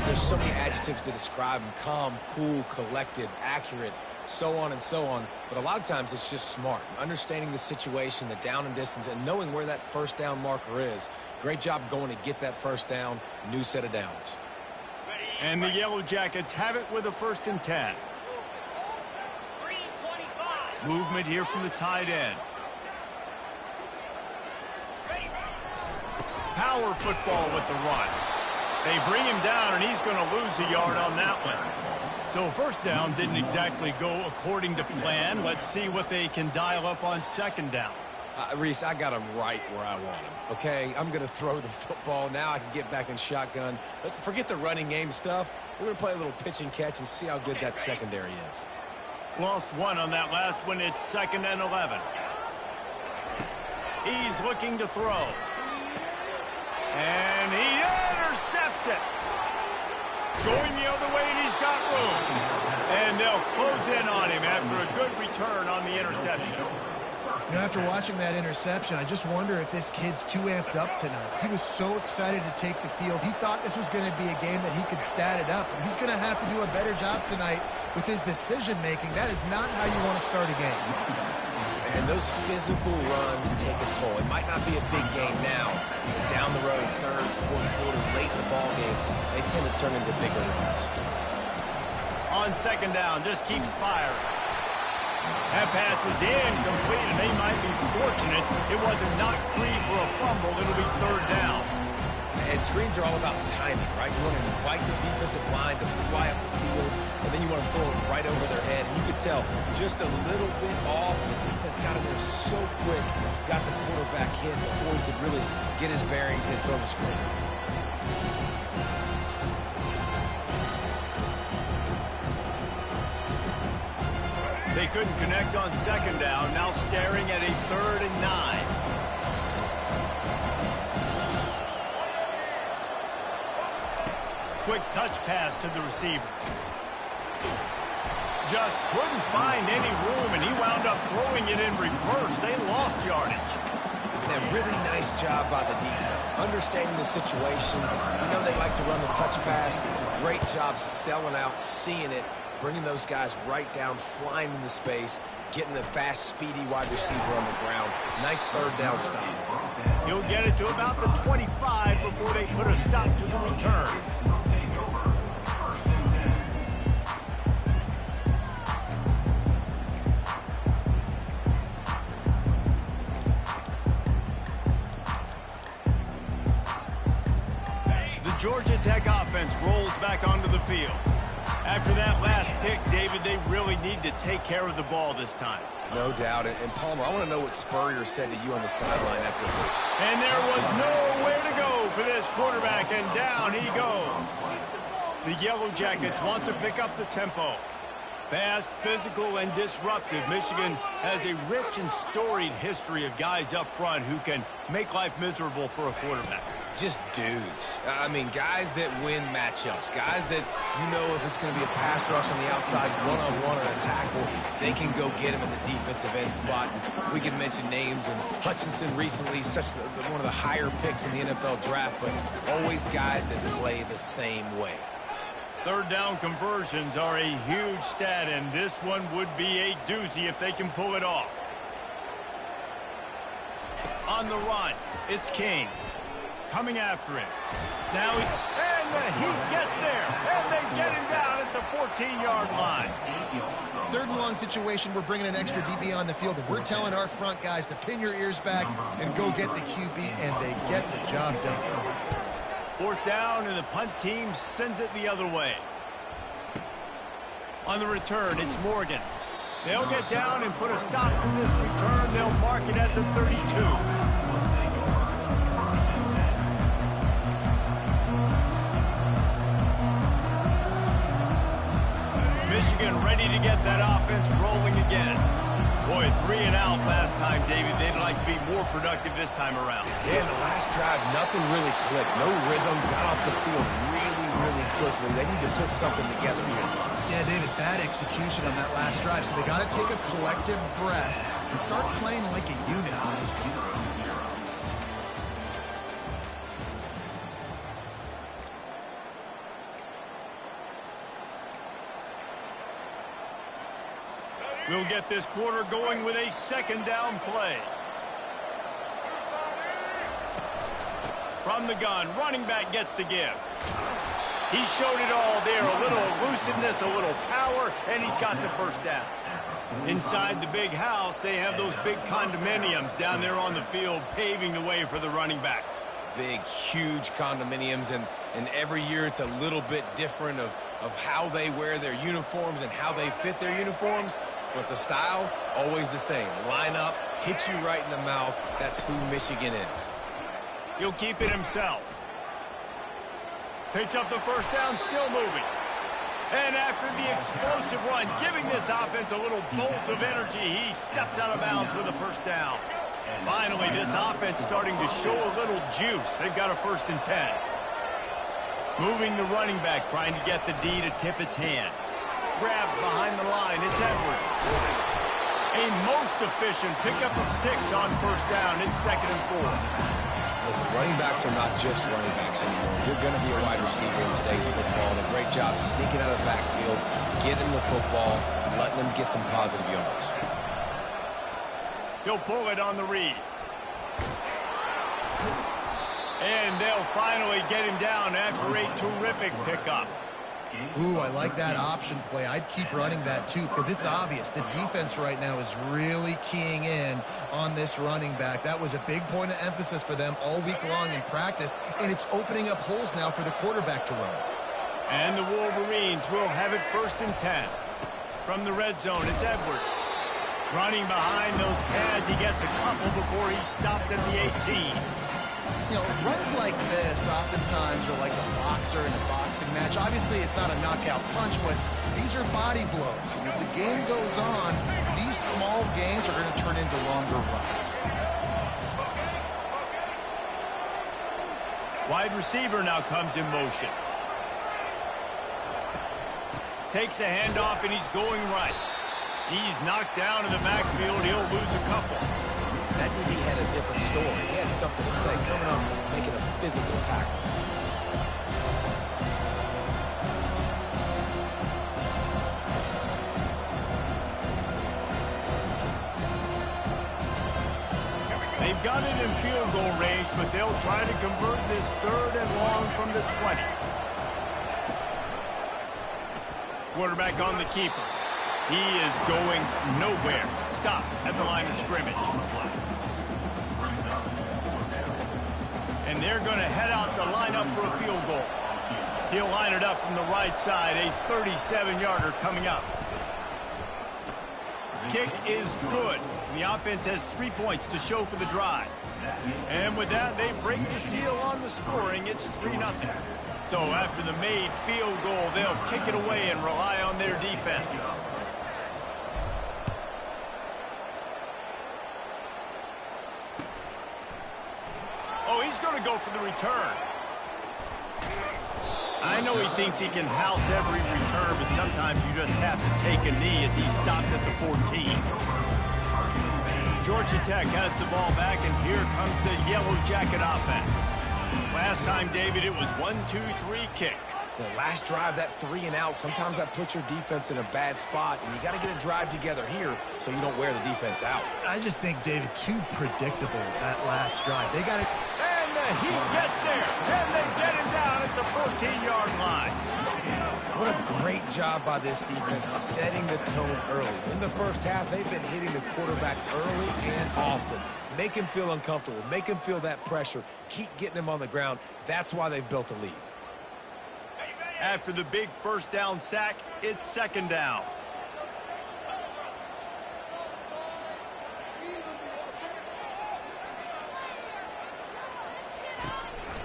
there's so many adjectives to describe them. Calm, cool, collected, accurate, so on and so on. But a lot of times it's just smart. Understanding the situation, the down and distance, and knowing where that first down marker is. Great job going to get that first down. New set of downs. And the Yellow Jackets have it with a 1st and 10. Movement here from the tight end. Power football with the run. They bring him down, and he's going to lose a yard on that one. So 1st down didn't exactly go according to plan. Let's see what they can dial up on 2nd down. Reese, I got him right where I want him, okay? I'm going to throw the football. Now I can get back in shotgun. Let's forget the running game stuff. We're going to play a little pitch and catch and see how good that secondary is. Lost 1 on that last one. It's 2nd and 11. He's looking to throw. And he intercepts it. Going the other way, and he's got room. And they'll close in on him after a good return on the interception. You know, after watching that interception, I just wonder if this kid's too amped up tonight. He was so excited to take the field. He thought this was going to be a game that he could stat it up. But he's going to have to do a better job tonight with his decision-making. That is not how you want to start a game. And those physical runs take a toll. It might not be a big game now. Down the road, 3rd, 4th quarter, late in the ball games, they tend to turn into bigger runs. On 2nd down, just keeps firing. That pass is incomplete, and they might be fortunate it wasn't knocked free for a fumble. It'll be 3rd down. And screens are all about timing, right? You want to invite the defensive line to fly up the field, and then you want to throw it right over their head. And you could tell just a little bit off. The defense got in there so quick, got the quarterback hit before he could really get his bearings and throw the screen. They couldn't connect on 2nd down. Now staring at a 3rd and 9. Quick touch pass to the receiver. Just couldn't find any room, and he wound up throwing it in reverse. They lost yardage. And a really nice job by the defense, understanding the situation. You know they like to run the touch pass. Great job selling out, seeing it, bringing those guys right down, flying into space, getting the fast, speedy wide receiver on the ground. Nice 3rd down stop. He'll get it to about the 25 before they put a stop to the return. The Georgia Tech offense rolls back onto the field. After that last pick, David, they really need to take care of the ball this time. No doubt. And Palmer, I want to know what Spurrier said to you on the sideline after the... And there was nowhere to go for this quarterback, and down he goes. The Yellow Jackets want to pick up the tempo. Fast, physical, and disruptive. Michigan has a rich and storied history of guys up front who can make life miserable for a quarterback. Just dudes. I mean, guys that win matchups. Guys that, you know, if it's going to be a pass rush on the outside, one-on-one or a tackle, they can go get him in the defensive end spot. And we can mention names, and Hutchinson recently, one of the higher picks in the NFL draft, but always guys that play the same way. 3rd down conversions are a huge stat, and this one would be a doozy if they can pull it off. On the run, it's King. Coming after him. Now, and the Heat gets there, and they get him down at the 14-yard line. 3rd and long situation, we're bringing an extra DB on the field, and we're telling our front guys to pin your ears back and go get the QB, and they get the job done. 4th down, and the punt team sends it the other way. On the return, it's Morgan. They'll get down and put a stop to this return. They'll mark it at the 32. Michigan ready to get that offense rolling again. Boy, 3 and out last time, David. They'd like to be more productive this time around. Yeah, the last drive, nothing really clicked. No rhythm, got off the field really quickly. They need to put something together here. Yeah, David, bad execution on that last drive, so they got to take a collective breath and start playing like a unit on this field. We'll get this quarter going with a 2nd down play. From the gun, running back gets to give. He showed it all there, a little elusiveness, a little power, and he's got the first down. Inside the big house, they have those big condominiums down there on the field, paving the way for the running backs. Big, huge condominiums, and every year it's a little bit different of how they wear their uniforms and how they fit their uniforms, but the style, always the same. Line up, hit you right in the mouth. That's who Michigan is. He'll keep it himself. Picks up the first down, still moving. And after the explosive run, giving this offense a little bolt of energy, he steps out of bounds with a first down. Finally, this offense starting to show a little juice. They've got a 1st and 10. Moving the running back, trying to get the D to tip its hand. Grab behind the line, it's Edwards. A most efficient pickup of 6 on first down. It's 2nd and 4. Listen, running backs are not just running backs anymore. You're going to be a wide receiver in today's football, and a great job sneaking out of the backfield, getting the football, and letting them get some positive yards. He'll pull it on the read. And they'll finally get him down after a terrific pickup. Ooh, I like that option play. I'd keep running that too because it's obvious the defense right now is really keying in on this running back. That was a big point of emphasis for them all week long in practice, and it's opening up holes now for the quarterback to run. And the Wolverines will have it 1st and 10. From the red zone, it's Edwards. Running behind those pads, he gets a couple before he stopped at the 18. You know, runs like this oftentimes are like a boxer in a boxing match. Obviously, it's not a knockout punch, but these are body blows. And as the game goes on, these small gains are going to turn into longer runs. Wide receiver now comes in motion. Takes the handoff, and he's going right. He's knocked down in the backfield. He'll lose a couple. That DB had a different story. He had something to say, coming up, making a physical tackle. They've got it in field goal range, but they'll try to convert this 3rd and long from the 20. Quarterback on the keeper. He is going nowhere. Stopped at the line of scrimmage. And they're going to head out to line up for a field goal. He'll line it up from the right side. A 37-yarder coming up. Kick is good. The offense has 3 points to show for the drive. And with that, they break the seal on the scoring. It's 3-0. So after the made field goal, they'll kick it away and rely on their defense. Oh, he's going to go for the return. I know he thinks he can house every return, but sometimes you just have to take a knee as he stopped at the 14. Georgia Tech has the ball back, and here comes the Yellow Jacket offense. Last time, David, it was 1-2-3 kick. The last drive, that 3 and out, sometimes that puts your defense in a bad spot, and you got to get a drive together here so you don't wear the defense out. I just think, David, too predictable, that last drive. They got it. And the Heat gets there, and they get him down at the 14-yard line. What a great job by this defense setting the tone early. In the first half, they've been hitting the quarterback early and often. Make him feel uncomfortable. Make him feel that pressure. Keep getting him on the ground. That's why they've built a lead. After the big first down sack, it's 2nd down.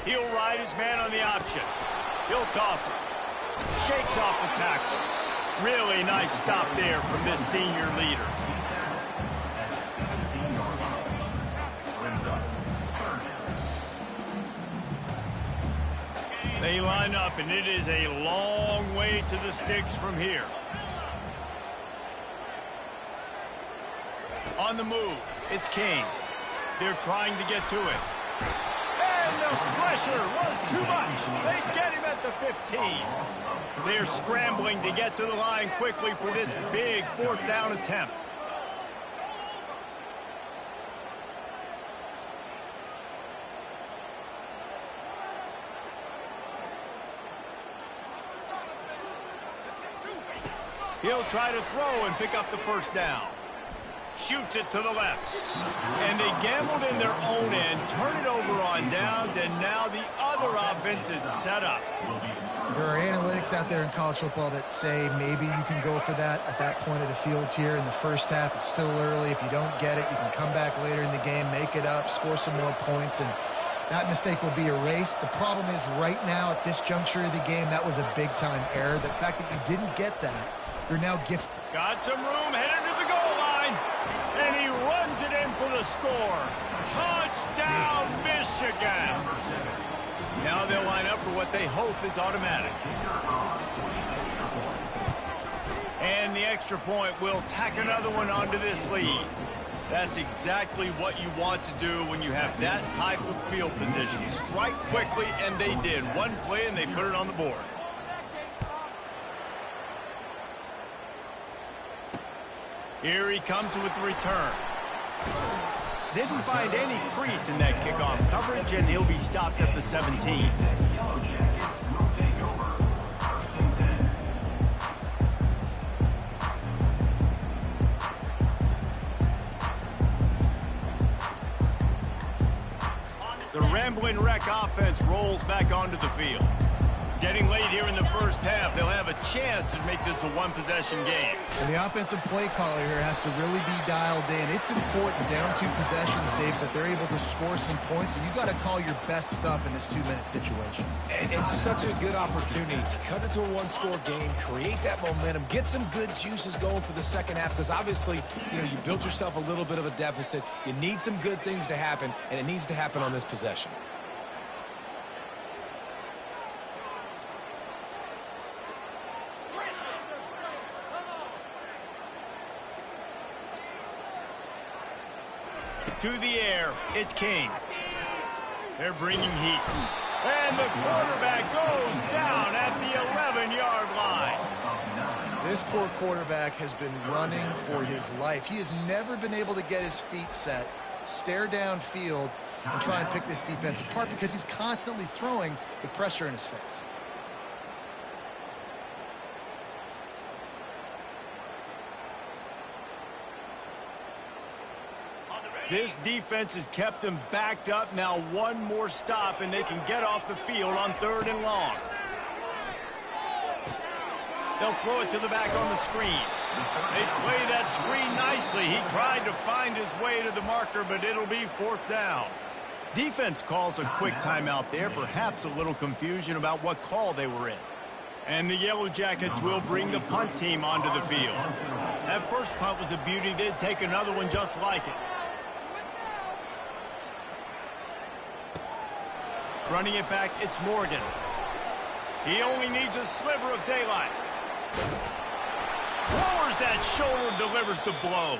He'll ride his man on the option. He'll toss it. Shakes off the tackle. Really nice stop there from this senior leader. They line up, and it is a long way to the sticks from here. On the move, it's King. They're trying to get to it. And the pressure was too much. They get him at the 15. They're scrambling to get to the line quickly for this big 4th down attempt. He'll try to throw and pick up the first down. Shoots it to the left. And they gambled in their own end, turn it over on downs, and now the other offense is set up. There are analytics out there in college football that say maybe you can go for that at that point of the field here in the first half. It's still early. If you don't get it, you can come back later in the game, make it up, score some more points, and that mistake will be erased. The problem is right now at this juncture of the game, that was a big-time error. The fact that you didn't get that, you're now gifted. Got some room, headed to the goal line, and he runs it in for the score. Touchdown, Michigan! Now they'll line up for what they hope is automatic. And the extra point will tack another one onto this lead. That's exactly what you want to do when you have that type of field position. Strike quickly, and they did. One play, and they put it on the board. Here he comes with the return. Didn't find any crease in that kickoff coverage, and he'll be stopped at the 17. The Rambling Wreck offense rolls back onto the field. Getting late here in the first half, they'll have a chance to make this a one-possession game. And the offensive play caller here has to really be dialed in. It's important, down 2 possessions, Dave, that they're able to score some points. So you got to call your best stuff in this 2-minute situation. And it's such a good opportunity to cut into a one-score game, create that momentum, get some good juices going for the second half, because obviously, you know, you built yourself a little bit of a deficit. You need some good things to happen, and it needs to happen on this possession. To the air, it's King. They're bringing heat. And the quarterback goes down at the 11-yard line. This poor quarterback has been running for his life. He has never been able to get his feet set, stare downfield, and try and pick this defense apart because he's constantly throwing with pressure in his face. This defense has kept them backed up. Now one more stop, and they can get off the field on 3rd and long. They'll throw it to the back on the screen. They play that screen nicely. He tried to find his way to the marker, but it'll be 4th down. Defense calls a quick timeout there. Perhaps a little confusion about what call they were in. And the Yellow Jackets will bring the punt team onto the field. That first punt was a beauty. They'd take another one just like it. Running it back, it's Morgan. He only needs a sliver of daylight. Lowers that shoulder, delivers the blow.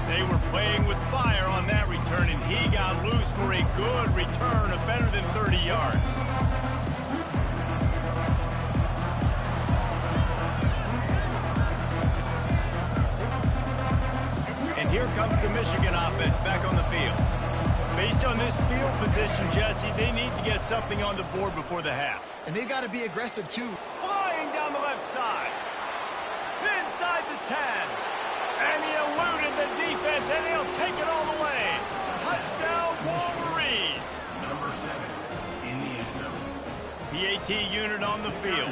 They were playing with fire on that return, and he got loose for a good return of better than 30 yards. And here comes the Michigan offense back on the field. Based on this field position, Jesse, they need to get something on the board before the half. And they've got to be aggressive, too. Flying down the left side. Inside the 10. And he eluded the defense, and he'll take it all the way. Touchdown, Wolverines. Number 7 in the end zone. PAT unit on the field.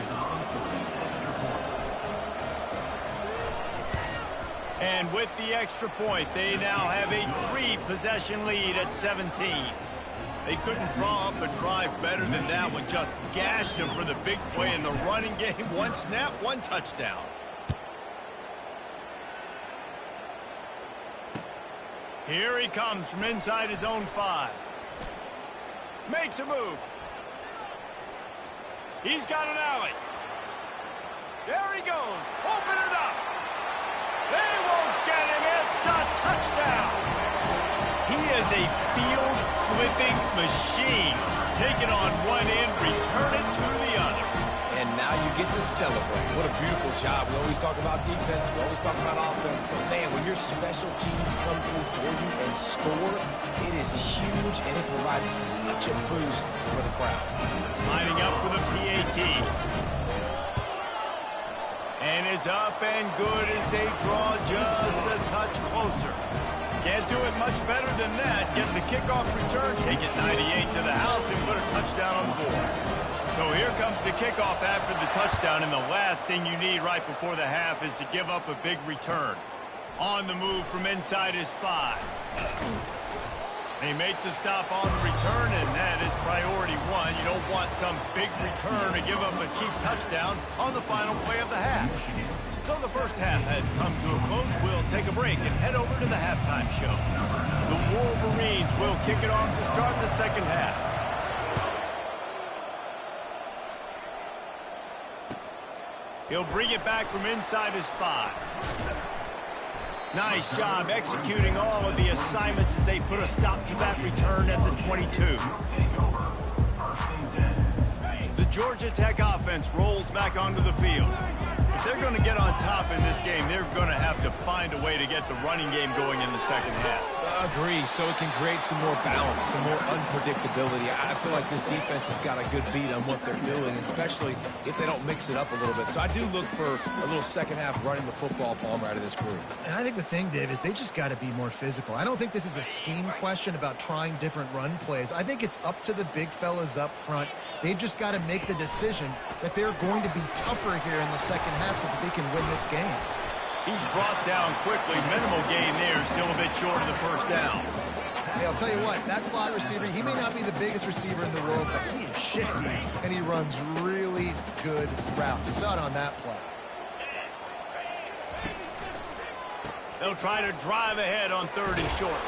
And with the extra point, they now have a 3-possession lead at 17. They couldn't draw up a drive better than that one. Just gashed them for the big play in the running game. 1 snap, 1 touchdown. Here he comes from inside his own 5. Makes a move. He's got an alley. There he goes. Open it up. They won't get him. It's a touchdown. He is a field-flipping machine. Take it on one end, return it to the other. And now you get to celebrate. What a beautiful job. We always talk about defense. We always talk about offense. But, man, when your special teams come through for you and score, it is huge, and it provides such a boost for the crowd. Lining up for the PAT. And it's up and good as they draw just a touch closer. Can't do it much better than that. Get the kickoff return, take it 98 to the house, and put a touchdown on the board. So here comes the kickoff after the touchdown, and the last thing you need right before the half is to give up a big return. On the move from inside his 5. They make the stop on the return, and that is priority 1. You don't want some big return to give up a cheap touchdown on the final play of the half. So the first half has come to a close. We'll take a break and head over to the halftime show. The Wolverines will kick it off to start the second half. He'll bring it back from inside his 5. Nice job executing all of the assignments as they put a stop to that return at the 22. The Georgia Tech offense rolls back onto the field. If they're going to get on top in this game, they're going to have to find a way to get the running game going in the second half. Agree, so it can create some more balance, some more unpredictability. I feel like this defense has got a good beat on what they're doing, especially if they don't mix it up a little bit. So I do look for a little second half running the football palm out of this group. And I think the thing, Dave, is they just got to be more physical. I don't think this is a scheme question about trying different run plays. I think it's up to the big fellas up front. They've just got to make the decision that they're going to be tougher here in the second half so that they can win this game. He's brought down quickly. Minimal gain there. Still a bit short of the first down. Hey, I'll tell you what, that slot receiver, he may not be the biggest receiver in the world, but he is shifty, and he runs really good routes. You saw it on that play. They'll try to drive ahead on 3rd and short.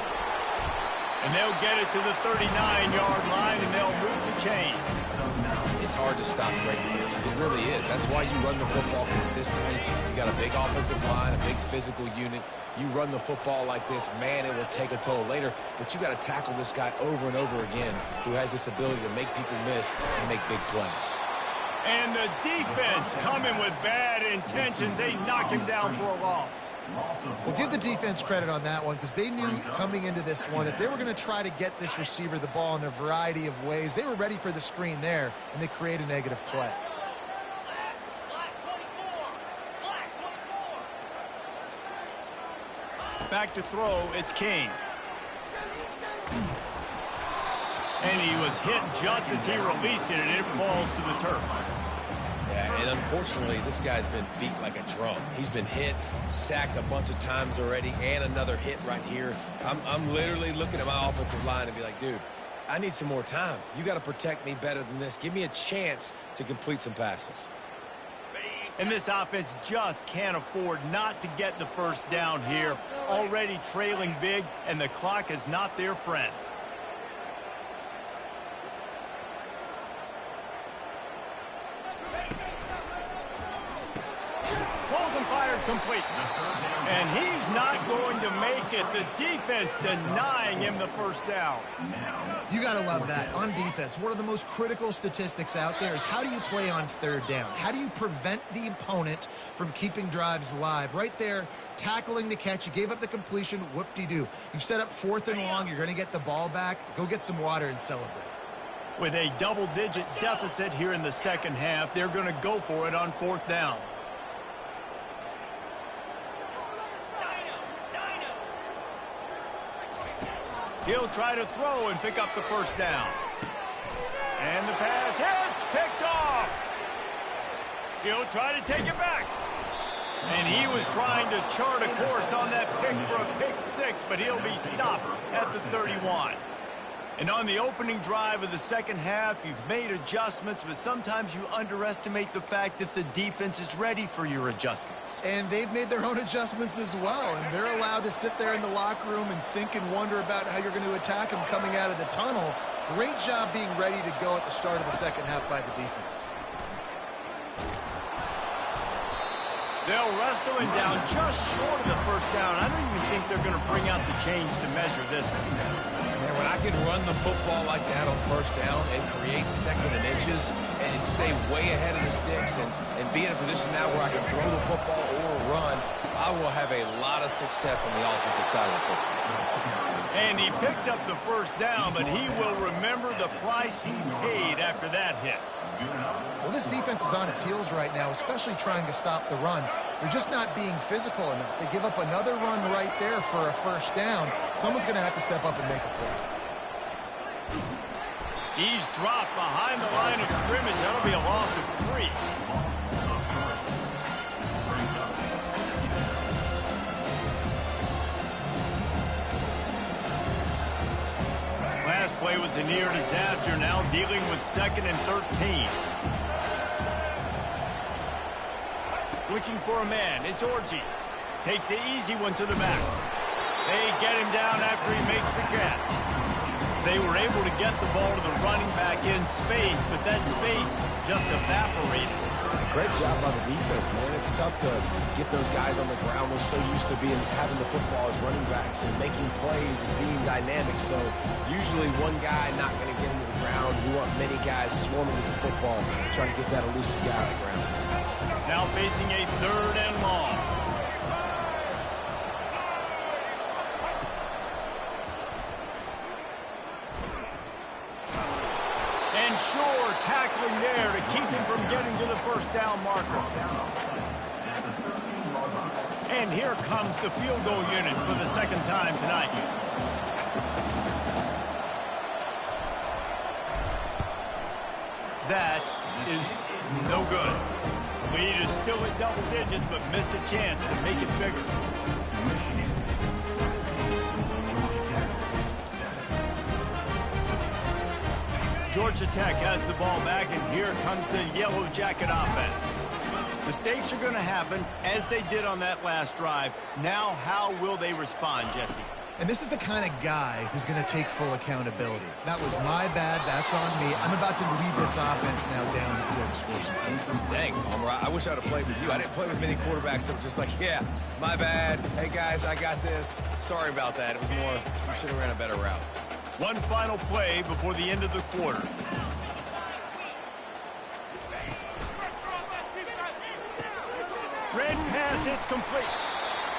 And they'll get it to the 39-yard line, and they'll move the chain. It's hard to stop regularly. It really is. That's why you run the football consistently. You got a big offensive line, a big physical unit. You run the football like this, man, it will take a toll later. But you got to tackle this guy over and over again who has this ability to make people miss and make big plays. And the defense coming with bad intentions. They knock him down for a loss. Well, give the defense credit on that one because they knew coming into this one that they were going to try to get this receiver the ball in a variety of ways. They were ready for the screen there, and they create a negative play. Back to throw, it's King. And he was hit just as he released it, and it falls to the turf. Yeah, and unfortunately, this guy's been beat like a drum. He's been hit, sacked a bunch of times already, and another hit right here. I'm literally looking at my offensive line and be like, dude, I need some more time. You got to protect me better than this. Give me a chance to complete some passes. And this offense just can't afford not to get the first down here. Already trailing big, and the clock is not their friend. Pulls and fired complete. And he's not going to make it. The defense denying him the first down. You got to love that. On defense, one of the most critical statistics out there is how do you play on 3rd down? How do you prevent the opponent from keeping drives alive? Right there, tackling the catch. You gave up the completion. Whoop-de-doo. You've set up 4th and long. You're going to get the ball back. Go get some water and celebrate. With a double-digit deficit here in the second half, they're going to go for it on 4th down. He'll try to throw and pick up the first down. And the pass hits, picked off. He'll try to take it back. And he was trying to chart a course on that pick for a pick 6, but he'll be stopped at the 31. And on the opening drive of the second half, you've made adjustments, but sometimes you underestimate the fact that the defense is ready for your adjustments. And they've made their own adjustments as well, and they're allowed to sit there in the locker room and think and wonder about how you're going to attack them coming out of the tunnel. Great job being ready to go at the start of the second half by the defense. They'll wrestle him down just short of the first down. I don't even think they're going to bring out the chains to measure this one. Man, when I can run the football like that on 1st down and create 2nd and inches and stay way ahead of the sticks and be in a position now where I can throw the football or run, I will have a lot of success on the offensive side of the football. And he picked up the first down, but he will remember the price he paid after that hit. Well, this defense is on its heels right now, especially trying to stop the run. They're just not being physical enough. They give up another run right there for a first down. Someone's going to have to step up and make a play. He's dropped behind the line of scrimmage. That'll be a loss of 3. Last play was a near disaster, now dealing with 2nd and 13. Looking for a man, it's Orji. Takes the easy one to the back. They get him down after he makes the catch. They were able to get the ball to the running back in space, but that space just evaporated. Great job by the defense, man. It's tough to get those guys on the ground. They're so used to having the football as running backs and making plays and being dynamic. So usually one guy not going to get into the ground. You want many guys swarming with the football, trying to get that elusive guy on the ground. Now facing a 3rd and long. And Shore tackling there to keep him from getting to the first down marker. And here comes the field goal unit for the 2nd time tonight. That is no good. Lead is still at double digits, but missed a chance to make it bigger. Georgia Tech has the ball back, and here comes the Yellow Jacket offense. Mistakes are going to happen, as they did on that last drive. Now, how will they respond, Jesse? And this is the kind of guy who's going to take full accountability. That was my bad. That's on me. I'm about to lead this offense now down the field to score some points. Dang, Palmer, I wish I would have played with you. I didn't play with many quarterbacks that were just like, yeah, my bad. Hey, guys, I got this. Sorry about that. It was more, we should have ran a better route. One final play before the end of the quarter. Red pass, it's complete.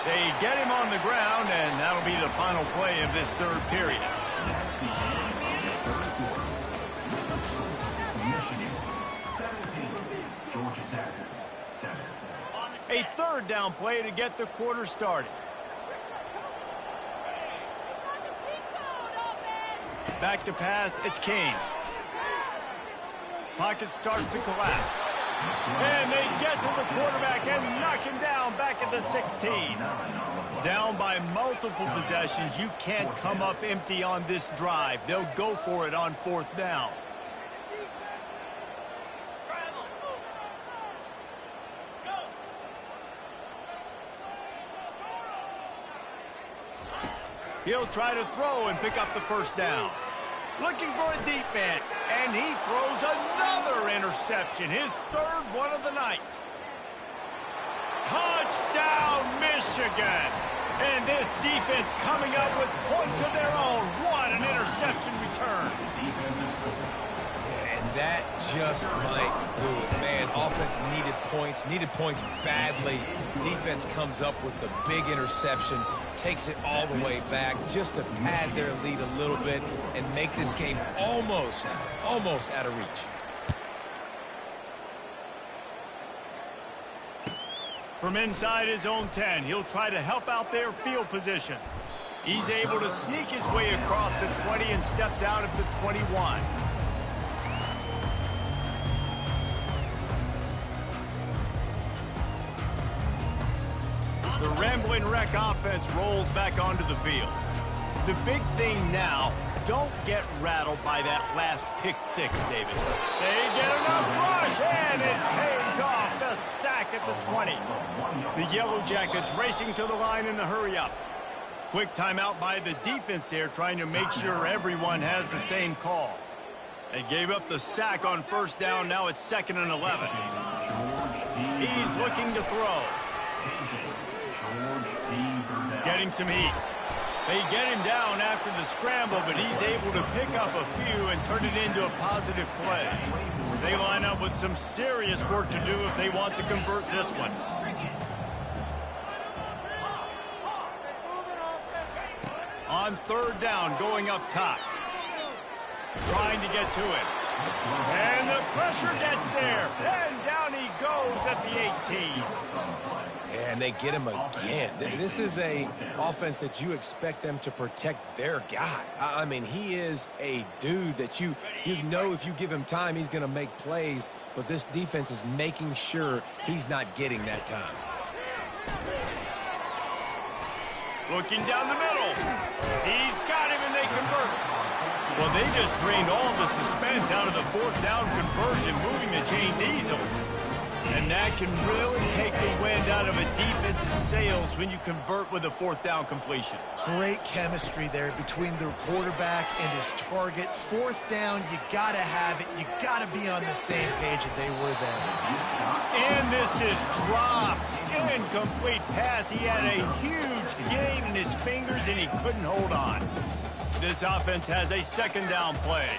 They get him on the ground, and that'll be the final play of this 3rd period. A 3rd down play to get the quarter started. Back to pass, it's Kane. Pocket starts to collapse. And they get to the quarterback and knock him down back at the 16. Down by multiple possessions. You can't come up empty on this drive. They'll go for it on 4th down. He'll try to throw and pick up the first down. Looking for a deep man, and he throws another interception, his 3rd one of the night. Touchdown, Michigan! And this defense coming up with points of their own. What an interception return. And that just might do it. Man, offense needed points badly. Defense comes up with the big interception, takes it all the way back just to pad their lead a little bit and make this game almost out of reach. From inside his own 10, he'll try to help out their field position. He's able to sneak his way across the 20 and steps out at the 21. The Rambling Wreck offense rolls back onto the field. The big thing now, don't get rattled by that last pick 6, David. They get enough rush, and it pays off. The sack at the 20. The Yellow Jackets racing to the line in a hurry-up. Quick timeout by the defense there, trying to make sure everyone has the same call. They gave up the sack on 1st down. Now it's 2nd and 11. He's looking to throw. Getting some heat. They get him down after the scramble, but he's able to pick up a few and turn it into a positive play. They line up with some serious work to do if they want to convert this one. On on 3rd down going up top. Trying to get to it. And the pressure gets there. And down he goes at the 18. And they get him again. This is a offense that you expect them to protect their guy. I mean, he is a dude that you know if you give him time, he's going to make plays. But this defense is making sure he's not getting that time. Looking down the middle. He's got him and they convert. Well, they just drained all the suspense out of the 4th down conversion, moving the chains easily. And that can really take the wind out of a defense's sails when you convert with a 4th down completion. Great chemistry there between the quarterback and his target. 4th down, you got to have it. You got to be on the same page that they were there. And this is dropped. Incomplete pass. He had a huge gain in his fingers, and he couldn't hold on. This offense has a 2nd down play.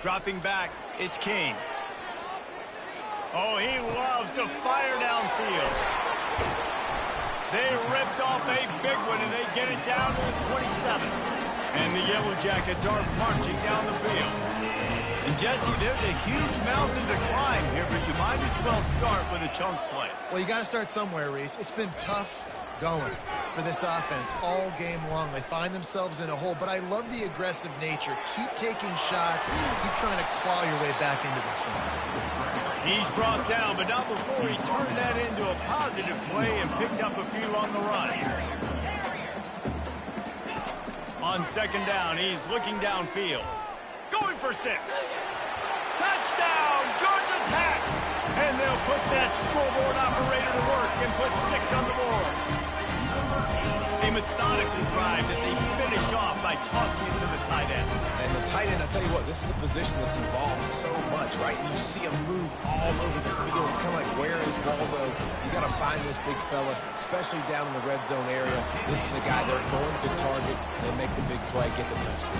Dropping back, it's King. Oh, he loves to fire downfield. They ripped off a big one, and they get it down to the 27. And the Yellow Jackets are marching down the field. And, Jesse, there's a huge mountain to climb here, but you might as well start with a chunk play. Well, you got to start somewhere, Reese. It's been tough going for this offense all game long. They find themselves in a hole, but I love the aggressive nature. Keep taking shots. Keep trying to claw your way back into this one. He's brought down, but not before he turned that into a positive play and picked up a few on the run. On 2nd down, he's looking downfield. Going for 6. Touchdown, Georgia Tech! And they'll put that scoreboard operator to work and put 6 on the board. A methodical drive that they finish off by tossing it to the tight end. And the tight end, I'll tell you what, this is a position that's evolved so much, right? You see him move all over the field. It's kind of like, where is Waldo? You got to find this big fella, especially down in the red zone area. This is the guy they're going to target. They make the big play, get the touchdown.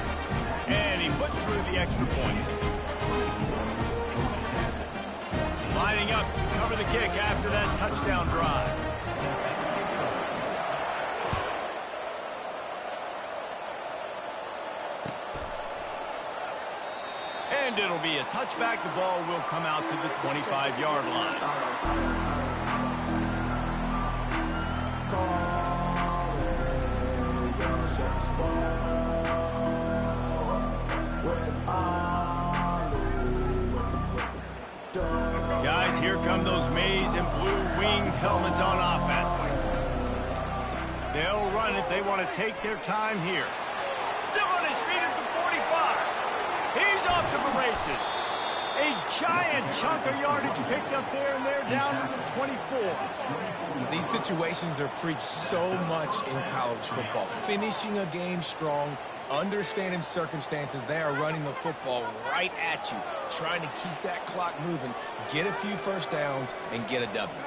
And he puts through the extra point. Lining up to cover the kick after that touchdown drive. And it'll be a touchback. The ball will come out to the 25-yard line. Guys, here come those maize and blue-winged helmets on offense. They'll run it. They want to take their time here. Still on his feet at the 45. He's off to the races. A giant chunk of yardage picked up there, and they're down to the 24. These situations are preached so much in college football. Finishing a game strong, understanding circumstances. They are running the football right at you, trying to keep that clock moving, get a few 1st downs, and get a W.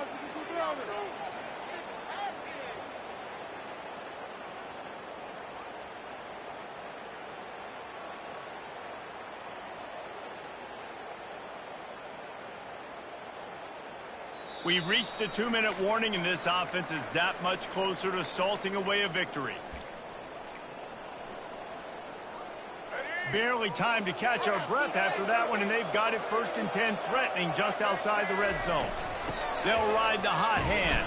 We've reached the 2-minute warning, and this offense is that much closer to salting away a victory. Barely time to catch our breath after that one, and they've got it 1st and 10, threatening just outside the red zone. They'll ride the hot hand.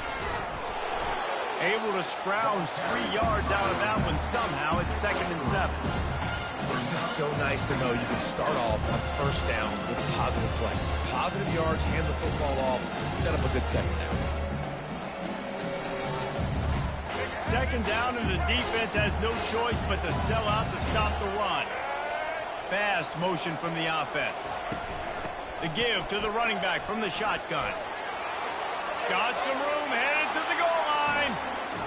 Able to scrounge 3 yards out of that one somehow. It's 2nd and 7. It's just so nice to know you can start off on 1st down with positive plays. Positive yards, hand the football off, set up a good 2nd down. 2nd down, and the defense has no choice but to sell out to stop the run. Fast motion from the offense. The give to the running back from the shotgun. Got some room, headed to the goal line.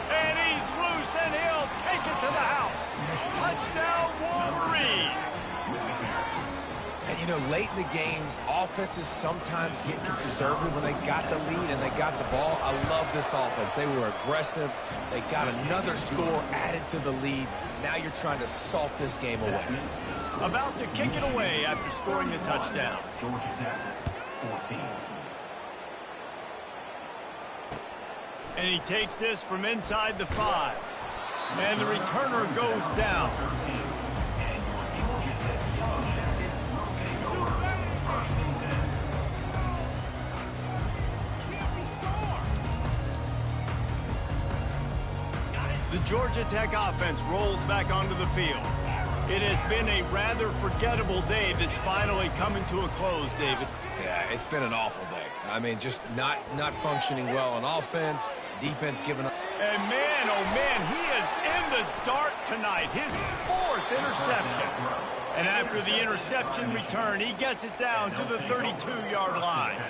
And he's loose, and he'll take it to the house. Touchdown, Wolverines. And, you know, late in the games, offenses sometimes get conservative when they got the lead and they got the ball. I love this offense. They were aggressive. They got another score added to the lead. Now you're trying to salt this game away. About to kick it away after scoring the touchdown. Georgia Tech, 14. And he takes this from inside the 5. And the returner goes down. The Georgia Tech offense rolls back onto the field. It has been a rather forgettable day that's finally coming to a close, David. Yeah, it's been an awful day. I mean, just not functioning well on offense, defense giving up. And man, oh man, he is in the dark tonight. His 4th interception. And after the interception return, he gets it down to the 32-yard line.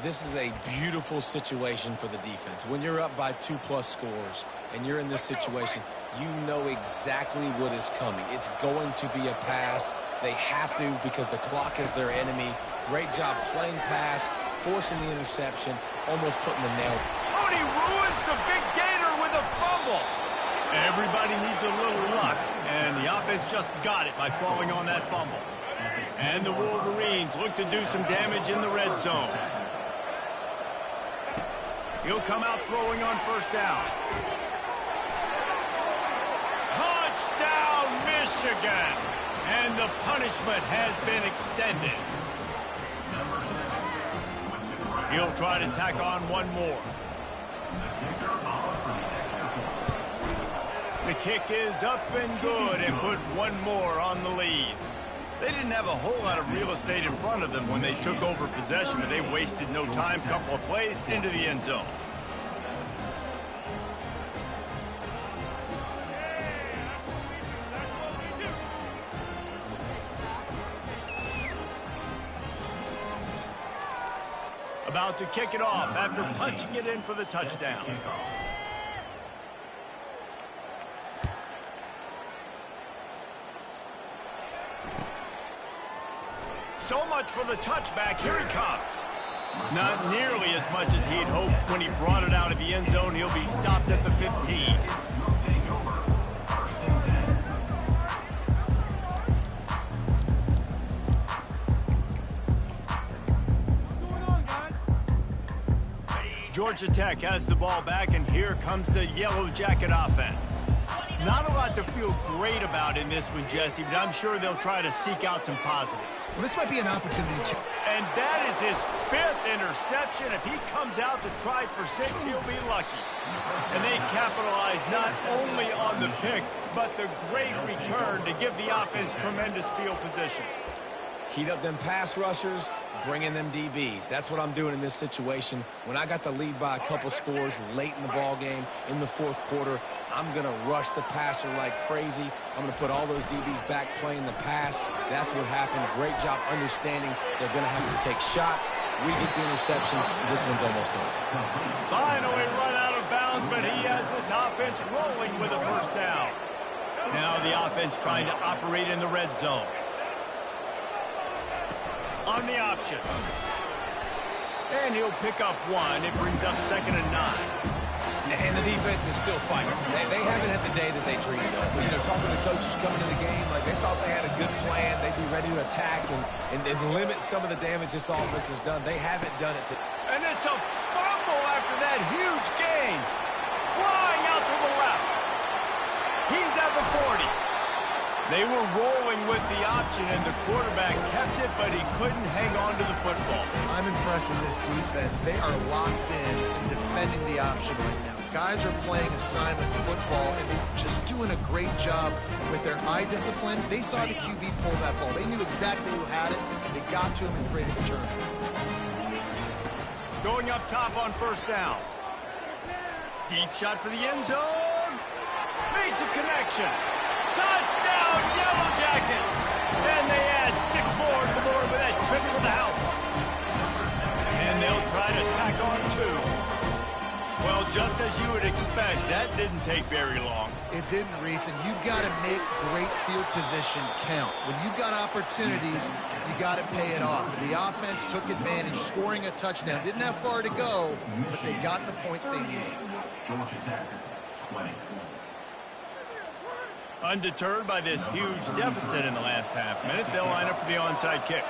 This is a beautiful situation for the defense. When you're up by 2+ scores and you're in this situation, you know exactly what is coming. It's going to be a pass. They have to because the clock is their enemy. Great job playing pass, forcing the interception, almost putting the nail. Oh, and he ruins the big gator with a fumble. Everybody needs a little luck, and the offense just got it by falling on that fumble. And the Wolverines look to do some damage in the red zone. He'll come out throwing on first down. Touchdown, Michigan! And the punishment has been extended. He'll try to tack on one more. The kick is up and good and put one more on the lead. They didn't have a whole lot of real estate in front of them when they took over possession, but they wasted no time. Couple of plays into the end zone. About to kick it off after punching it in for the touchdown. So much for the touchback. Here he comes. Not nearly as much as he'd hoped when he brought it out of the end zone. He'll be stopped at the 15. Georgia Tech has the ball back, and here comes the Yellow Jacket offense. Not a lot to feel great about in this one, Jesse, but I'm sure they'll try to seek out some positives. Well, this might be an opportunity to... And that is his 5th interception. If he comes out to try for 6, he'll be lucky. And they capitalize not only on the pick, but the great return to give the offense tremendous field position. Heat up them pass rushers, bring in them DBs. That's what I'm doing in this situation. When I got the lead by a couple scores late in the ball game, in the 4th quarter, I'm going to rush the passer like crazy. I'm going to put all those DBs back playing the pass. That's what happened. Great job understanding they're going to have to take shots. We get the interception. This one's almost over. Finally run out of bounds, but he has this offense rolling with a first down. Now the offense trying to operate in the red zone. On the option. And he'll pick up 1. It brings up 2nd and 9. And the defense is still fighting. They haven't had the day that they dreamed of. You know, talking to the coaches coming to the game, like they thought they had a good plan. They'd be ready to attack and limit some of the damage this offense has done. They haven't done it today. And it's a fumble after that huge gain. Flying out to the left. He's at the 40. They were rolling with the option, and the quarterback kept it, but he couldn't hang on to the football. I'm impressed with this defense. They are locked in and defending the option right now. Guys are playing assignment football, and they're just doing a great job with their eye discipline. They saw the QB pull that ball. They knew exactly who had it. They got to him and created the turn. Going up top on first down. Deep shot for the end zone. Makes a connection. Touchdown, Yellow Jackets! And they add 6 more to the board with that trip to the house. And they'll try to tack on 2. Well, just as you would expect, that didn't take very long. It didn't, Reese, and you've got to make great field position count. When you've got opportunities, you got to pay it off. And the offense took advantage, scoring a touchdown. Didn't have far to go, but they got the points they needed. Georgia Tech, 20. Undeterred by this huge deficit in the last half minute, they'll line up for the onside kick.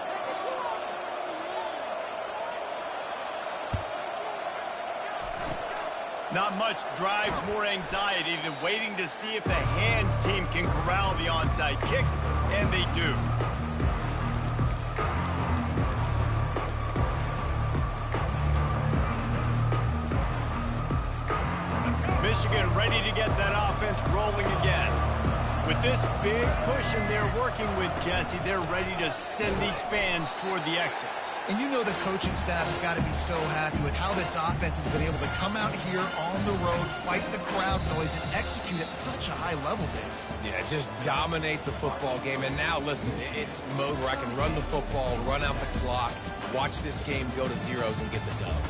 Not much drives more anxiety than waiting to see if the hands team can corral the onside kick, and they do. Michigan ready to get that offense rolling again. With this big cushion they're working with, Jesse, they're ready to send these fans toward the exits. And you know the coaching staff has got to be so happy with how this offense has been able to come out here on the road, fight the crowd noise, and execute at such a high level, Dave. Yeah, just dominate the football game. And now, listen, it's mode where I can run the football, run out the clock, watch this game go to zeros and get the dub.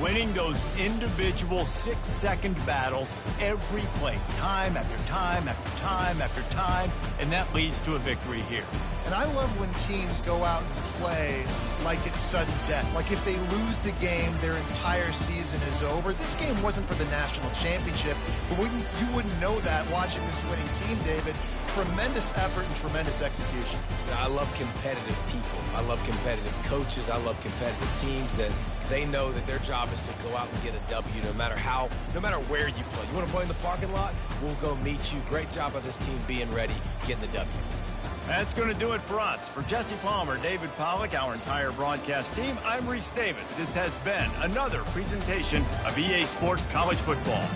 Winning those individual 6-second battles every play, time after time after time after time, and that leads to a victory here. And I love when teams go out and play like it's sudden death. Like if they lose the game, their entire season is over. This game wasn't for the national championship, but you wouldn't know that watching this winning team, David. Tremendous effort and tremendous execution. I love competitive people. I love competitive coaches. I love competitive teams that they know that their job is to go out and get a W no matter where you play. You want to play in the parking lot? We'll go meet you. Great job by this team being ready, getting the W. That's going to do it for us. For Jesse Palmer, David Pollack, our entire broadcast team, I'm Reese Davis. This has been another presentation of EA Sports College Football.